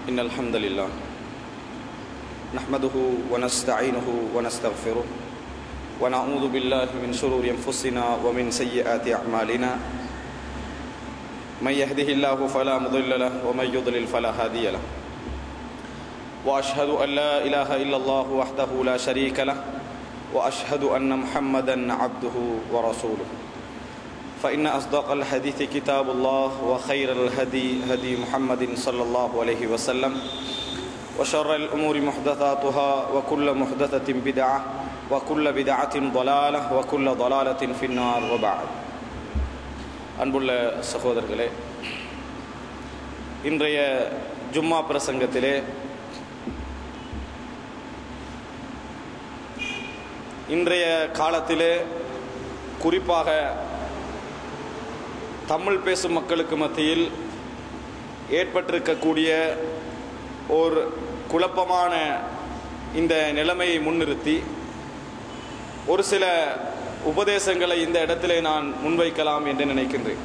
إن الحمد لله نحمده ونستعينه ونستغفره ونعوذ بالله من شرور أنفسنا ومن سيئات أعمالنا من يهده الله فلا مضل له ومن يضلل فلا هادي له وأشهد أن لا إله إلا الله وحده لا شريك له وأشهد أن محمدا عبده ورسوله فإن أصدق الحديث كتاب الله وخير الهدي هدي محمد صلى الله عليه وسلم وشر الأمور محدثاتها وكل محدثة بدعة وكل بدعة ضلالة وكل ضلالة في النار وبعد அன்புள்ள சகோதரர்களே, இன்றைய ஜும்மா பிரசங்கத்திலே இன்றைய காலத்திலே குறிப்பாக தமிழ் பேசும் மக்களுக்கு மத்தியில் ஏற்பட்டிருக்கக்கூடிய ஒரு குழப்பமான இந்த நிலைமையை முன்னிறுத்தி ஒரு சில உபதேசங்களை இந்த இடத்திலே நான் முன்வைக்கலாம் என்று நினைக்கின்றேன்.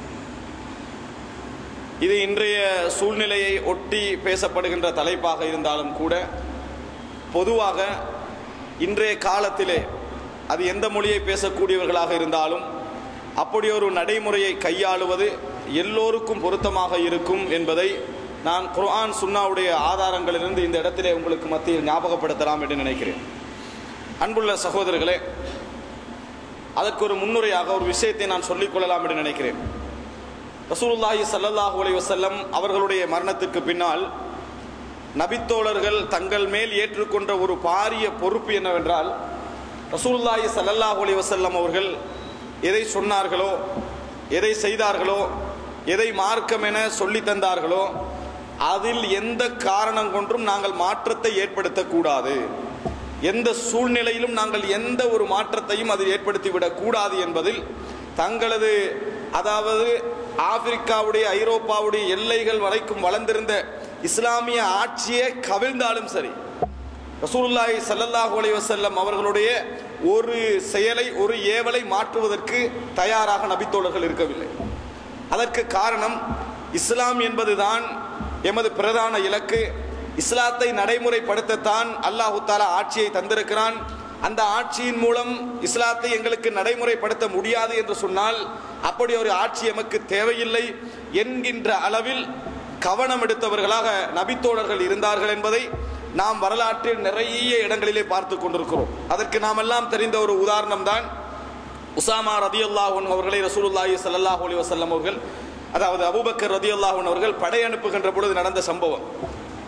இது இன்றைய சூழ்நிலையை ஒட்டி பேசப்படுகின்ற தலைப்பாக இருந்தாலும் கூட பொதுவாக இன்றைய காலத்திலே அது எந்த மொழியை பேசக்கூடியவர்களாக இருந்தாலும் அப்படி ஒரு நடைமுறையை கையாளுவது எல்லோருக்கும் பொருத்தமாக இருக்கும் என்பதை நான் குர்ஆன் சுன்னாவுடைய ஆதாரங்களிலிருந்து இந்த இடத்திலே உங்களுக்கு மத்தியில் ஞாபகப்படுத்தலாம் என்று நினைக்கிறேன். அன்புள்ள சகோதரர்களே, அதற்கு ஒரு முன்னுரையாக ஒரு விஷயத்தை நான் சொல்லிக்கொள்ளலாம் என்று நினைக்கிறேன். ரசூலுல்லாஹி ஸல்லல்லாஹு அலைஹி வஸல்லம் அவர்களுடைய மரணத்திற்கு பின்னால் நபித்தோழர்கள் தங்கள் மேல் ஏற்றுக்கொண்ட ஒரு பாரிய பொறுப்பு என்னவென்றால், ரசூலுல்லாஹி ஸல்லல்லாஹு அலைஹி வஸல்லம் அவர்கள் எதை சொன்னார்களோ, எதை செய்தார்களோ, எதை மார்க்கம் என சொல்லி தந்தார்களோ அதில் எந்த காரணம் கொண்டும் நாங்கள் மாற்றத்தை ஏற்படுத்தக்கூடாது, எந்த சூழ்நிலையிலும் நாங்கள் எந்த ஒரு மாற்றத்தையும் அதில் ஏற்படுத்திவிடக் கூடாது என்பதில் தங்களது, அதாவது ஆப்பிரிக்காவுடைய ஐரோப்பாவுடைய எல்லைகள் வரைக்கும் வளர்ந்திருந்த இஸ்லாமிய ஆட்சியை கவிழ்ந்தாலும் சரி, ரசூலுல்லாஹி ஸல்லல்லாஹு அலைஹி வஸல்லம் அவர்களுடைய ஒரு செயலை, ஒரு ஏவலை மாற்றுவதற்கு தயாராக நபித்தோழர்கள் இருக்கவில்லை. அதற்கு காரணம், இஸ்லாம் என்பதுதான் எமது பிரதான இலக்கு. இஸ்லாத்தை நடைமுறைப்படுத்தத்தான் அல்லாஹு தஆலா ஆட்சியை தந்திருக்கிறான். அந்த ஆட்சியின் மூலம் இஸ்லாத்தை எங்களுக்கு நடைமுறைப்படுத்த முடியாது என்று சொன்னால் அப்படி ஒரு ஆட்சி எமக்கு தேவையில்லை என்கின்ற அளவில் கவனம் எடுத்தவர்களாக நபித்தோழர்கள் இருந்தார்கள் என்பதை நாம் வரலாற்றில் நிறைய இடங்களிலே பார்த்து கொண்டிருக்கிறோம். அதற்கு நாம் எல்லாம் தெரிந்த ஒரு உதாரணம் தான் உசாமா ரதியல்லாஹு அன்ஹு அவர்களை ரசூலுல்லாஹி ஸல்லல்லாஹு அலைஹி வஸல்லம் அவர்கள், அதாவது அபூபக்கர் ரதியல்லாஹு அன்ஹு அவர்கள் படை அனுப்புகின்ற பொழுது நடந்த சம்பவம்.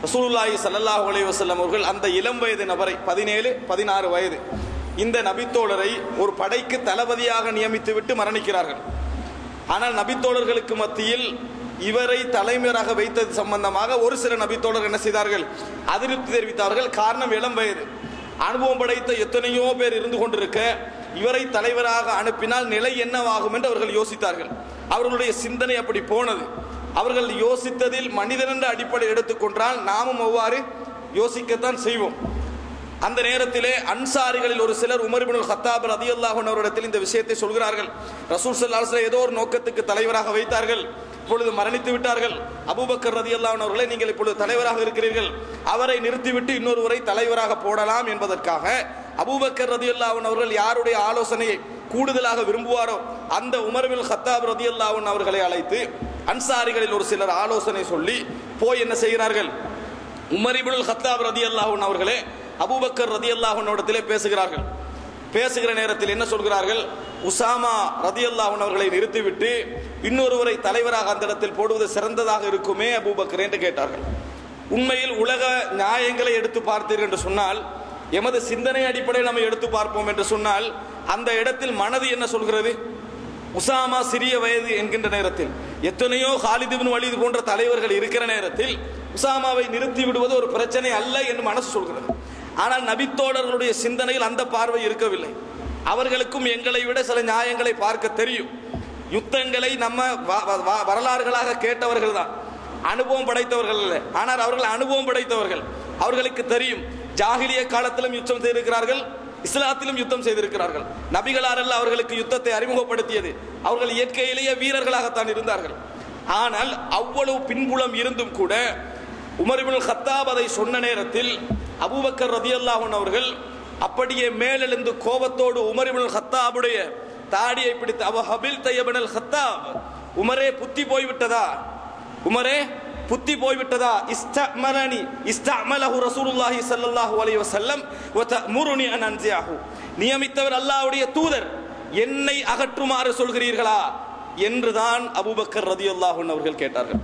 ரசூலுல்லாஹி ஸல்லல்லாஹு அலைஹி வஸல்லம் அவர்கள் அந்த இளம் வயது நபரை, 17-16 வயது, இந்த நபித்தோழரை ஒரு படைக்கு தளபதியாக நியமித்து விட்டு மரணிக்கிறார்கள். ஆனால் நபித்தோழர்களுக்கு மத்தியில் இவரை தலைமையாக வைத்தது சம்பந்தமாக ஒரு சில நபித்தோழர்கள் என்ன செய்தார்கள், அதிருப்தி தெரிவித்தார்கள். காரணம், இளம் வயது, அனுபவம் படைத்த எத்தனையோ பேர் இருந்து கொண்டிருக்க இவரை தலைவராக அனுப்பினால் நிலை என்னவாகும் என்று அவர்கள் யோசித்தார்கள். அவர்களுடைய சிந்தனை அப்படி போனது. அவர்கள் யோசித்ததில் மனிதன் என்ற அடிப்படை எடுத்துக்கொண்டால் நாமும் அவ்வாறு யோசிக்கத்தான் செய்வோம். அந்த நேரத்திலே அன்சாரிகளில் ஒரு சிலர் உமர் இப்னுல் கத்தாப் ரலியல்லாஹு அன்ஹு அவரிடத்தில் இந்த விஷயத்தை சொல்கிறார்கள். ரசூல் ஸல்லல்லாஹு அலைஹி வஸல்லம் ஏதோ ஒரு நோக்கத்துக்கு தலைவராக வைத்தார்கள், இப்பொழுது மரணித்து விட்டார்கள். அபூபக்கர் ரலியல்லாஹு அன்ஹு அவர்களை நீங்கள் இப்பொழுது தலைவராக இருக்கிறீர்கள், அவரை நிறுத்திவிட்டு இன்னொருவரை தலைவராக போடலாம் என்பதற்காக அபூபக்கர் ரலியல்லாஹு அன்ஹு அவர்கள் யாருடைய ஆலோசனையை கூடுதலாக விரும்புவாரோ அந்த உமர் இப்னுல் கத்தாப் ரலியல்லாஹு அன்ஹு அவர்களை அழைத்து அன்சாரிகளில் ஒரு சிலர் ஆலோசனை சொல்லி போய் என்ன செய்கிறார்கள், உமர் இப்னுல் கத்தாப் ரலியல்லாஹு அன்ஹு அவர்களே அபூபக்கர் ரலியல்லாஹு அன்ஹு இடத்திலே பேசுகிறார்கள். பேசுகிற நேரத்தில் என்ன சொல்கிறார்கள், உசாமா ரலியல்லாஹு அன்ஹு அவர்களை நிறுத்திவிட்டு இன்னொருவரை தலைவராக அந்த இடத்தில் போடுவது சிறந்ததாக இருக்குமே அபூபக்கர் என்று கேட்டார்கள். உண்மையில் உலக நியாயங்களை எடுத்து பார்த்தீர்கள் என்று சொன்னால், எமது சிந்தனை அடிப்படையில் நம்ம எடுத்து பார்ப்போம் என்று சொன்னால் அந்த இடத்தில் மனது என்ன சொல்கிறது, உசாமா சிறிய வயது என்கின்ற நேரத்தில், எத்தனையோ காலித் இப்னு வலீத் போன்ற தலைவர்கள் இருக்கிற நேரத்தில் உசாமாவை நிறுத்தி விடுவது ஒரு பிரச்சனை அல்ல என்று மனசு சொல்கிறது. ஆனால் நபித்தோழர்களுடைய சிந்தனையில் அந்த பார்வை இருக்கவில்லை. அவர்களுக்கும் எங்களை விட சில நியாயங்களை பார்க்க தெரியும். யுத்தங்களை நம்ம வரலாறுகளாக கேட்டவர்கள் தான், அனுபவம் படைத்தவர்கள் அல்ல. ஆனால் அவர்கள் அனுபவம் படைத்தவர்கள். அவர்களுக்கு தெரியும், ஜாகிலிய காலத்திலும் யுத்தம் செய்திருக்கிறார்கள், இஸ்லாத்திலும் யுத்தம் செய்திருக்கிறார்கள். நபிகளாரல்ல அவர்களுக்கு யுத்தத்தை அறிமுகப்படுத்தியது. அவர்கள் இயற்கையிலேயே வீரர்களாகத்தான் இருந்தார்கள். ஆனால் அவ்வளவு பின்புலம் இருந்தும் கூட உமர் இப்னுல் கத்தாப் அதை சொன்ன நேரத்தில் அபூபக்கர் ரலியல்லாஹு அன்ஹு அவர்கள் அப்படியே மேலெழுந்து கோபத்தோடு உமர் இப்னுல் கத்தாபுடைய தாடியை பிடித்து அவஹபில் தய்யபனல் கத்தாப், உமரே புத்தி போய்விட்டதா, உமரே புத்தி போய்விட்டதா, இஸ்தஅமலஹு ரசூலுல்லாஹி ஸல்லல்லாஹு அலைஹி வஸல்லம் வ தஅமுருனி அன் அன்ஸிஹு, நியமித்தவர் அல்லாஹ்வுடைய தூதர், என்னை அகற்றுமாறு சொல்கிறீர்களா என்றுதான் அபூபக்கர் ரலியல்லாஹு அன்ஹு அவர்கள் கேட்டார்கள்.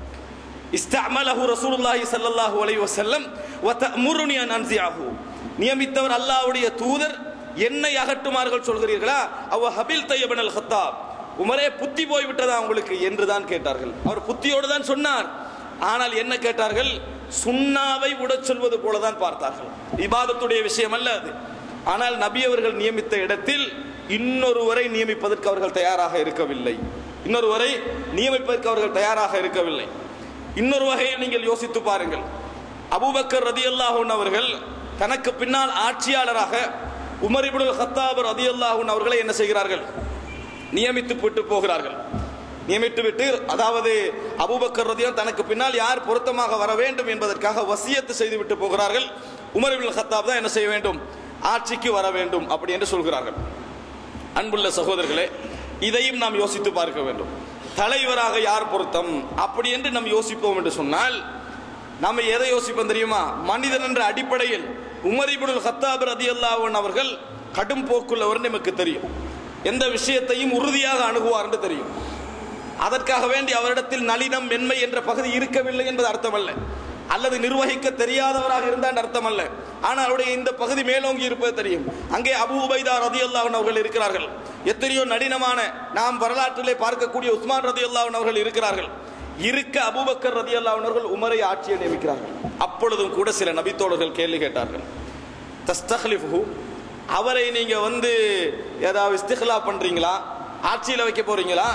இஸ்தஅமலஹு ரசூலுல்லாஹி ஸல்லல்லாஹு அலைஹி வஸல்லம் வ தஅமுருனி அன் அன்ஸிஹு, நியமித்தவர் அல்லாஹ்வுடைய தூதர், என்னை அகற்றுமார்கள் சொல்கிறீர்களா, அவ ஹபில் தய்யபனல் கத்தாப், உமரே புத்தி போய்விட்டதா உங்களுக்கு என்றுதான் கேட்டார்கள். அவர் புத்தியோடு தான் சொன்னார். ஆனால் என்ன கேட்டார்கள், சுன்னாவை உடச் சொல்வது போலதான் பார்த்தார்கள். இபாதத்துடைய விஷயம் அல்ல அது. ஆனால் நபி அவர்கள் நியமித்த இடத்தில் இன்னொருவரை நியமிப்பதற்கு அவர்கள் தயாராக இருக்கவில்லை. இன்னொருவரை நியமிப்பதற்கு அவர்கள் தயாராக இருக்கவில்லை. இன்னொரு வகையை நீங்கள் யோசித்து பாருங்கள். அபூபக்கர் ரலியல்லாஹு அன்ஹு அவர்கள் தனக்கு பின்னால் ஆட்சியாளராக உமர் இப்னுல் கத்தாப் ரலியல்லாஹு அன்ஹு அவர்களை என்ன செய்கிறார்கள், நியமித்து விட்டு போகிறார்கள். நியமித்து விட்டு, அதாவது அபூபக்கர் ரலியல்லாஹு தனக்கு பின்னால் யார் பொருத்தமாக வர வேண்டும் என்பதற்காக வசியத்து செய்து விட்டு போகிறார்கள். உமர் இப்னுல் கத்தாப் தான் என்ன செய்ய வேண்டும், ஆட்சிக்கு வர வேண்டும் அப்படி என்று சொல்கிறார்கள். அன்புள்ள சகோதரர்களே, இதையும் நாம் யோசித்து பார்க்க வேண்டும். தலைவராக யார் பொருத்தம் அப்படி என்று நாம் யோசிப்போம் என்று சொன்னால் நாம் எதை யோசிப்போம் தெரியுமா? மனிதன் என்ற அடிப்படையில் உமர் இப்னுல் கத்தாப் ரலியல்லாஹு அன்ஹு அவர்கள் கடும் போக்குள்ளவர் நமக்கு தெரியும். எந்த விஷயத்தையும் உறுதியாக அணுகுவார் என்று தெரியும். அதற்காக வேண்டி அவரிடத்தில் நளினம் மென்மை என்ற பகுதி இருக்கவில்லை என்பது அர்த்தமல்ல, அல்லது நிர்வகிக்க தெரியாதவராக இருந்தால் அர்த்தம் அல்ல. ஆனால் அவருடைய இந்த பகுதி மேலோங்கி இருப்பது தெரியும். அங்கே அபூ உபைதா ரலியல்லாஹு அன்ஹு அவர்கள் இருக்கிறார்கள். எத்தனையோ நளினமான நாம் வரலாற்றிலே பார்க்கக்கூடிய உஸ்மான் ரலியல்லாஹு அன்ஹு அவர்கள் இருக்கிறார்கள். இருக்க அபூபக்கர் ரலியல்லாஹு அன்ஹு அவர்கள் உமரை ஆட்சியை நியமிக்கிறார்கள். அப்பொழுதும் கூட சில நபித்தோழர்கள் கேள்வி கேட்டார்கள், தஸ்தக்லிஃபுஹு, அவரை நீங்க ஏதாவது இஸ்திக்லா பண்றீங்களா, ஆட்சியில் வைக்க போறீங்களா,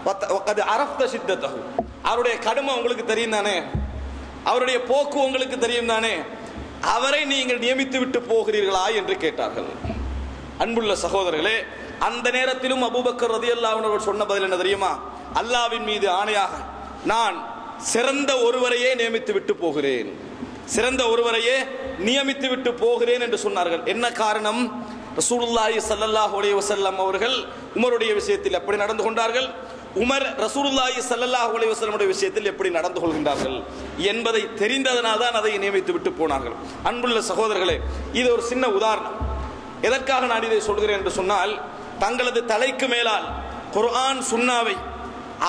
வகத் அரஃப்த ஷித்தத்தஹு, அவருடைய கடுமை உங்களுக்கு தெரியும் தானே, அவருடைய போக்கு உங்களுக்கு தெரியும் தானே, அவரை நீங்கள் நியமித்து விட்டு போகிறீர்களா என்று கேட்டார்கள். அன்புள்ள சகோதரர்களே, அந்த நேரத்திலும் அபூபக்கர் ரலியல்லாஹு அன்ஹு அவர்கள் சொன்ன பதில் என்ன தெரியுமா? அல்லாஹ்வின் மீது ஆணையாக நான் சிறந்த ஒருவரையே நியமித்து விட்டு போகிறேன், சிறந்த ஒருவரையே நியமித்து விட்டு போகிறேன் என்று சொன்னார்கள். என்ன காரணம்? ரசூலுல்லாஹி ஸல்லல்லாஹு அலைஹி வஸல்லம் அவர்கள் உமருடைய விஷயத்தில் எப்படி நடந்து கொண்டார்கள், உமர் ரசூலுல்லாஹி ஸல்லல்லாஹு அலைஹி வஸல்லம் உடைய விஷயத்தில் எப்படி நடந்து கொள்கின்றார்கள் என்பதை தெரிந்ததனால் தான் அதை நியமித்து விட்டு போனார்கள். அன்புள்ள சகோதரர்களே, இது ஒரு சின்ன உதாரணம். எதற்காக நான் இதை சொல்கிறேன் என்று சொன்னால், தங்களது தலைக்கு மேலால் குர்ஆன் சுன்னாவை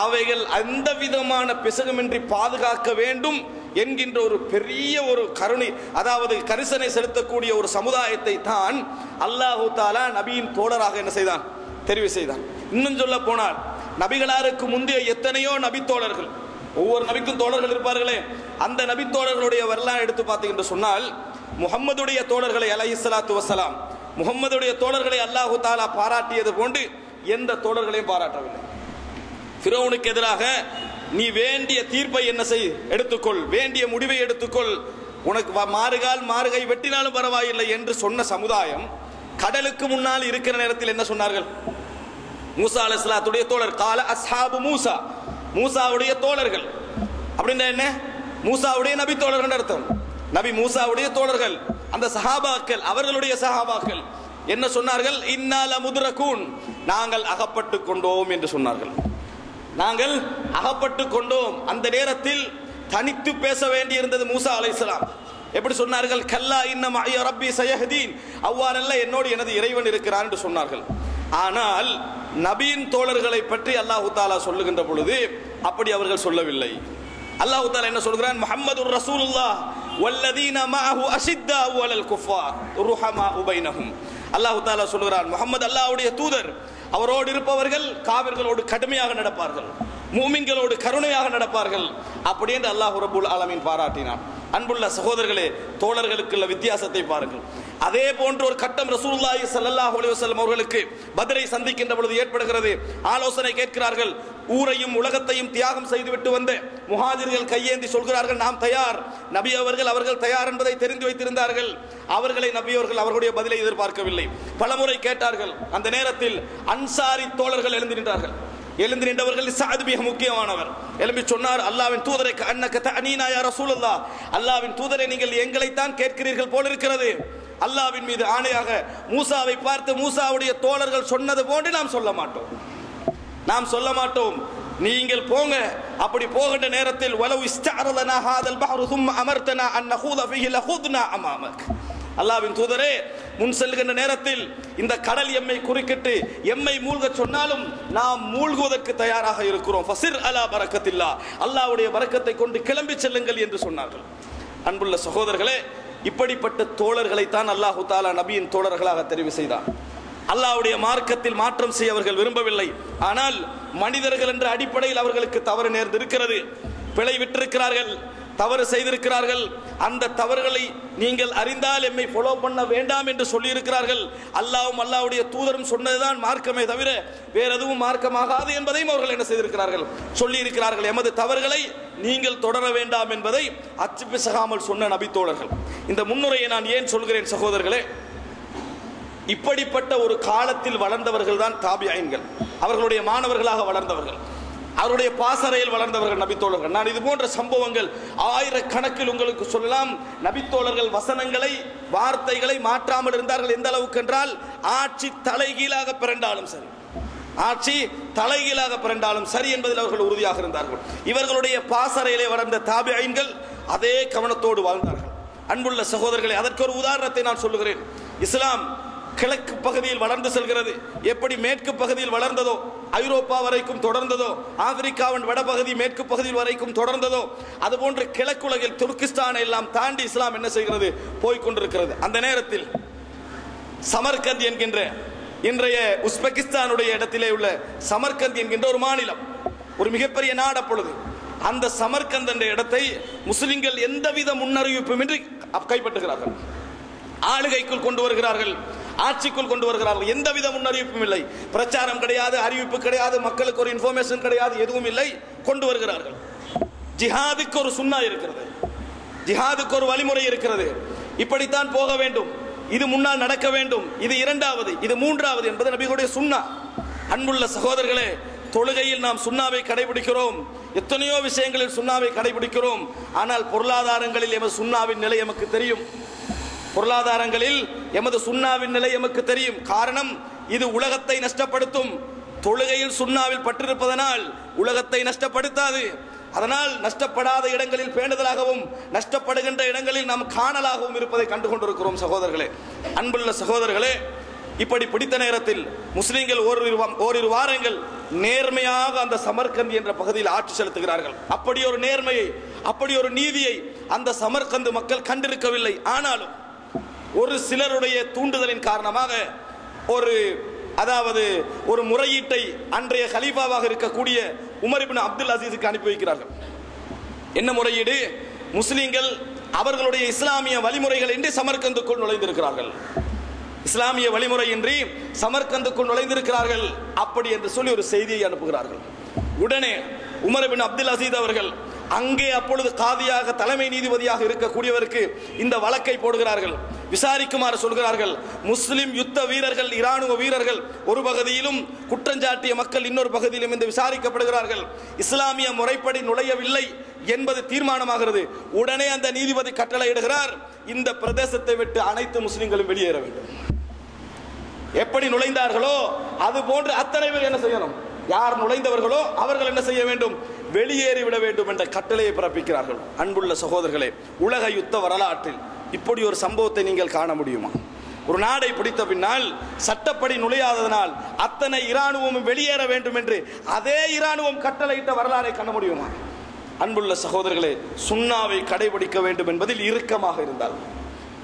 அவைகள் எந்த விதமான பிசகுமின்றி பாதுகாக்க வேண்டும் என்கின்ற ஒரு பெரிய ஒரு கருணை, அதாவது கரிசனை செலுத்தக்கூடிய ஒரு சமுதாயத்தை தான் அல்லாஹு தஆலா நபியின் தோழராக என்ன செய்தான், தெரிவு செய்தான். இன்னும் சொல்ல போனால் நபிகளாருக்கு முந்தைய எத்தனையோ நபித்தோழர்கள், ஒவ்வொரு நபிக்கும் தோழர்கள் இருப்பார்களே, அந்த நபித்தோழர்களுடைய வரலாறு எடுத்து பார்த்தீங்க சொன்னால், முஹம்மதுடைய தோழர்களை அலைஹிஸ்ஸலாத்து வஸ்ஸலாம், முஹம்மதுடைய தோழர்களை அல்லாஹு தஆலா பாராட்டியது போன்று எந்த தோழர்களையும் பாராட்டவில்லை. ஃபிரௌனுக்கு எதிராக நீ வேண்டிய தீர்ப்பை என்ன செய், எடுத்துக்கொள், வேண்டிய முடிவை எடுத்துக்கொள், உனக்கு மாறுகை வெட்டினாலும் பரவாயில்லை என்று சொன்ன சமுதாயம் கடலுக்கு முன்னால் இருக்கிற நேரத்தில் என்ன சொன்னார்கள்? மூசா அலைஹிஸ்ஸலாத்துடைய தோழர், கால அஸ்ஹாபு மூசா, மூசாவுடைய தோழர்கள் அப்படின்னா என்ன? மூசாவுடைய நபி தோழர்கள் அர்த்தம். நபி மூசாவுடைய தோழர்கள், அந்த சஹாபாக்கள், அவர்களுடைய சஹாபாக்கள் என்ன சொன்னார்கள்? இன்னால முத்ரகூன், நாங்கள் அகப்பட்டு கொண்டோம் என்று சொன்னார்கள். நாங்கள் அகப்பட்டு கொண்டோம். அந்த நேரத்தில் தனித்து பேச வேண்டி இருந்தது மூசா அலைஹிஸ்ஸலாம். எப்படி சொன்னார்கள்? கல்லா இன்ன மஅய ரப்பி சயஹ்தீன், அவ்வாறல்ல, என்னோடு எனது இறைவன் இருக்கிறான் என்று சொன்னார்கள். ஆனால் நபியின் தோழர்களை பற்றி அல்லாஹு தஆலா சொல்லுகின்ற பொழுது அப்படி அவர்கள் சொல்லவில்லை. அல்லாஹு தஆலா என்ன சொல்கிறான்? முஹம்மதுர் ரசூலுல்லாஹ் வல்லதீன மஅஹு அஷித்தாஉ அலல் குஃபார் ருஹமாஉ பைனஹும். அல்லாஹு தஆலா சொல்கிறான், முஹம்மது அல்லாஹ்வுடைய தூதர், அவரோடு இருப்பவர்கள் காவிர்களோடு கடுமையாக நடப்பார்கள், மூமின்களோடு கருணையாக நடப்பார்கள் அப்படி என்று அல்லாஹ் ரப்பல் ஆலமீன் பாராட்டினான். அன்புள்ள சகோதரர்களே, தோழர்களுக்குள்ள வித்தியாசத்தை பாருங்கள். அதே போன்ற ஒரு கட்டம் ரசூலுல்லாஹி ஸல்லல்லாஹு அலைஹி வஸல்லம் அவர்களுக்கு பத்ரை சந்திக்கின்ற பொழுது ஏற்படுகிறது. ஆலோசனை கேட்கிறார்கள். ஊரையும் உலகத்தையும் தியாகம் செய்துவிட்டு வந்த முஹாஜிர்கள் கையேந்தி சொல்கிறார்கள், நாம் தயார். நபி அவர்கள் தயார் என்பதை தெரிந்து வைத்திருந்தார்கள். அவர்களை நபி அவர்கள் அவர்களுடைய பதிலை எதிர்பார்க்கவில்லை, பலமுறை கேட்டார்கள். அந்த நேரத்தில் அன்சாரி தோழர்கள் எழுந்து நின்றார்கள். எழுந்து நின்றவர்கள் சஅத் மிக முக்கியமானவர். எழும்பி சொன்னார், அல்லாஹ்வின் தூதரே அன்னக தஅனீனா யா ரசூலல்லாஹ், அல்லாஹ்வின் தூதரே நீங்கள் எங்களைத்தான் கேட்கிறீர்கள் போல இருக்கிறது. அல்லாஹ்வின் மீது ஆணையாக மூசாவை பார்த்து மூசாவுடைய தோழர்கள் சொன்னது போன்று நாம் சொல்ல மாட்டோம். நீங்கள் போங்க. அப்படி போகின்ற நேரத்தில் வலவ் இஸ்தஅரலனா ஹாதல் பஹ்ரு ثم அமர்தனா அன் நஹூத ஃபீஹி லஹுத்னா அமாமக், அல்லாஹ்வின் தூதரே முன் செல்கின்ற நேரத்தில் இந்த கடல் எம்மை குறுக்கிட்டு எம்மை மூழ்க சொன்னாலும் நாம் மூழ்குவதற்கு தயாராக இருக்கிறோம். ஃபஸிர் அலா பரக்கத்தில்லாஹ், அல்லாஹ்வுடைய பரக்கத்தை கொண்டு கிளம்பி செல்லுங்கள் என்று சொன்னார்கள். அன்புள்ள சகோதரர்களே, இப்படிப்பட்ட தோழர்களை தான் அல்லாஹு தஆலா நபியின் தோழர்களாக தெரிவு செய்தார். அல்லாஹ்வுடைய மார்க்கத்தில் மாற்றம் செய்ய அவர்கள் விரும்பவில்லை. ஆனால் மனிதர்கள் என்ற அடிப்படையில் அவர்களுக்கு தவறு நேர்ந்திருக்கிறது, பிழை விட்டிருக்கிறார்கள், தவறு செய்திருக்கிறார்கள். அந்த தவறுகளை நீங்கள் அறிந்தால் எம்மை ஃபாலோ பண்ண வேண்டாம் என்று சொல்லி இருக்கிறார்கள். அல்லாஹ்வும் அல்லாஹ்வுடைய தூதரும் சொன்னதுதான் மார்க்கமே தவிர வேற எதுவும் மார்க்கமாகாது என்பதையும் அவர்கள் என்ன செய்திருக்கிறார்கள், சொல்லி இருக்கிறார்கள். எமது தவறுகளை நீங்கள் தொடர வேண்டாம் என்பதை அச்சு பிசகாமல் சொன்ன நபி தோழர்கள். இந்த முன்னுரையை நான் ஏன் சொல்கிறேன் சகோதரர்களே, இப்படிப்பட்ட ஒரு காலத்தில் வளர்ந்தவர்கள் தான் தாபியீன்கள். அவர்களுடைய மாணவர்களாக வளர்ந்தவர்கள், அவருடைய பாசறையில் வளர்ந்தவர்கள் நபித்தோழர்கள். நான் இது போன்ற சம்பவங்கள் ஆயிரக்கணக்கில் உங்களுக்கு சொல்லலாம். நபித்தோழர்கள் வசனங்களை வார்த்தைகளை மாற்றாமல் இருந்தார்கள். எந்த அளவுக்கு என்றால், ஆட்சி தலைகீழாக பிறண்டாலும் சரி என்பதில் அவர்கள் உறுதியாக இருந்தார்கள். இவர்களுடைய பாசறையிலே வளர்ந்த தாபியீன்கள் அதே கவனத்தோடு வாழ்ந்தார்கள். அன்புள்ள சகோதரர்களே, அதற்கு ஒரு உதாரணத்தை நான் சொல்லுகிறேன். இஸ்லாம் கிழக்கு பகுதியில் வளர்ந்து செல்கிறது. எப்படி மேற்கு பகுதியில் வளர்ந்ததோ, ஐரோப்பா வரைக்கும் தொடர்ந்ததோ, ஆப்பிரிக்காவின் வடபகுதி மேற்கு பகுதியில் வரைக்கும் தொடர்ந்ததோ, அதுபோன்று கிழக்குலகில் துர்கிஸ்தானை எல்லாம் தாண்டி இஸ்லாம் என்ன செய்கிறது, போய்கொண்டிருக்கிறது. அந்த நேரத்தில் சமர்கந்த் என்கின்ற இன்றைய உஸ்பெகிஸ்தானுடைய இடத்திலே உள்ள சமர்கந்த் என்கின்ற ஒரு மாநிலம், ஒரு மிகப்பெரிய நாடு. அப்பொழுது அந்த சமர்கந்த் என்ற இடத்தை முஸ்லிம்கள் எந்தவித முன்னறிவிப்புமின்றி கைப்பற்றுகிறார்கள், ஆளுகைக்குள் கொண்டு வருகிறார்கள், ஆட்சிக்குள் கொண்டு வருகிறார்கள். எந்தவித முன்னறிவிப்பும் இல்லை, பிரச்சாரம் கிடையாது, அறிவிப்பு கிடையாது, மக்களுக்கு ஒரு இன்ஃபர்மேஷன் கிடையாது, எதுவும் இல்லை, கொண்டு வருகிறார்கள். ஜிஹாதுக்கு ஒரு சுன்னா இருக்கிறது, ஜிஹாதுக்கு ஒரு வழிமுறை இருக்கிறது. இப்படித்தான் போக வேண்டும், இது முன்னால் நடக்க வேண்டும், இது இரண்டாவது, இது மூன்றாவது என்பது நபிகளுடைய சுன்னா. அன்புள்ள சகோதரர்களே, தொழுகையில் நாம் சுன்னாவை கடைபிடிக்கிறோம், எத்தனையோ விஷயங்களில் சுன்னாவை கடைபிடிக்கிறோம். ஆனால் பொருளாதாரங்களில் எமது சுன்னாவின் நிலை எமக்கு தெரியும். பொருளாதாரங்களில் எமது சுன்னாவின் நிலை எமக்கு தெரியும். காரணம், இது உலகத்தை நஷ்டப்படுத்தும். தொழுகையில் சுன்னாவில் பற்றிருப்பதனால் உலகத்தை நஷ்டப்படுத்தாது. அதனால் நஷ்டப்படாத இடங்களில் பேணுதலாகவும் நஷ்டப்படுகின்ற இடங்களில் நாம் காணலாகவும் இருப்பதை கண்டுகொண்டிருக்கிறோம். சகோதரர்களே, அன்புள்ள சகோதரர்களே, இப்படி பிடித்த நேரத்தில் முஸ்லிம்கள் ஓரிரு வாரங்கள் நேர்மையாக அந்த சமர்கந்த் என்ற பகுதியில் ஆட்சி செலுத்துகிறார்கள். அப்படி ஒரு நேர்மையை, அப்படி ஒரு நீதியை அந்த சமர்கந்த் மக்கள் கண்டிருக்கவில்லை. ஆனாலும் ஒரு சிலருடைய தூண்டுதலின் காரணமாக ஒரு முறையீட்டை அன்றைய கலீஃபாவாக இருக்கக்கூடிய உமர் இப்னு அப்துல் அசீஸுக்கு அனுப்பி வைக்கிறார்கள். என்ன முறையீடு? முஸ்லிம்கள் அவர்களுடைய இஸ்லாமிய வழிமுறைகள் இன்றி சமர்கந்துக்குள் நுழைந்திருக்கிறார்கள், இஸ்லாமிய வழிமுறையின்றி சமர்கந்துக்குள் நுழைந்திருக்கிறார்கள் அப்படி என்று சொல்லி ஒரு செய்தியை அனுப்புகிறார்கள். உடனே உமர் இப்னு அப்துல் அசீஸ் அவர்கள் அங்கே அப்பொழுது காதியாக தலைமை நீதிபதியாக இருக்கக்கூடியவருக்கு இந்த வழக்கை போடுகிறார்கள். விசாரிக்குமாறு சொல்கிறார்கள். முஸ்லிம் யுத்த வீரர்கள், இராணுவ வீரர்கள் ஒரு பகுதியிலும், குற்றஞ்சாட்டிய மக்கள் இன்னொரு பகுதியிலும் இந்த விசாரிக்கப்படுகிறார்கள். இஸ்லாமிய முறைப்படி நுழையவில்லை என்பது தீர்மானமாகிறது. உடனே அந்த நீதிபதி கட்டளையிடுகிறார், இந்த பிரதேசத்தை விட்டு அனைத்து முஸ்லிம்களும் வெளியேற வேண்டும். எப்படி நுழைந்தார்களோ அது போன்று அத்தனை பேர் என்ன செய்யணும், யார் நுழைந்தவர்களோ அவர்கள் என்ன செய்ய வேண்டும், வெளியேறிவிட வேண்டும் என்ற கட்டளையை பிறப்பிக்கிறார்கள். அன்புள்ள சகோதரர்களே, உலக யுத்த வரலாற்றில் இப்படி ஒரு சம்பவத்தை நீங்கள் காண முடியுமா? ஒரு நாடை பிடித்த பின்னால் சட்டப்படி நுழையாததனால் அத்தனை இராணுவமும் வெளியேற வேண்டும் என்று அதே இராணுவம் கட்டளையிட்ட வரலாறை காண முடியுமா? அன்புள்ள சகோதரர்களே, சுன்னாவை கடைபிடிக்க வேண்டும் என்பதில் இறுக்கமாக இருந்தார்கள்,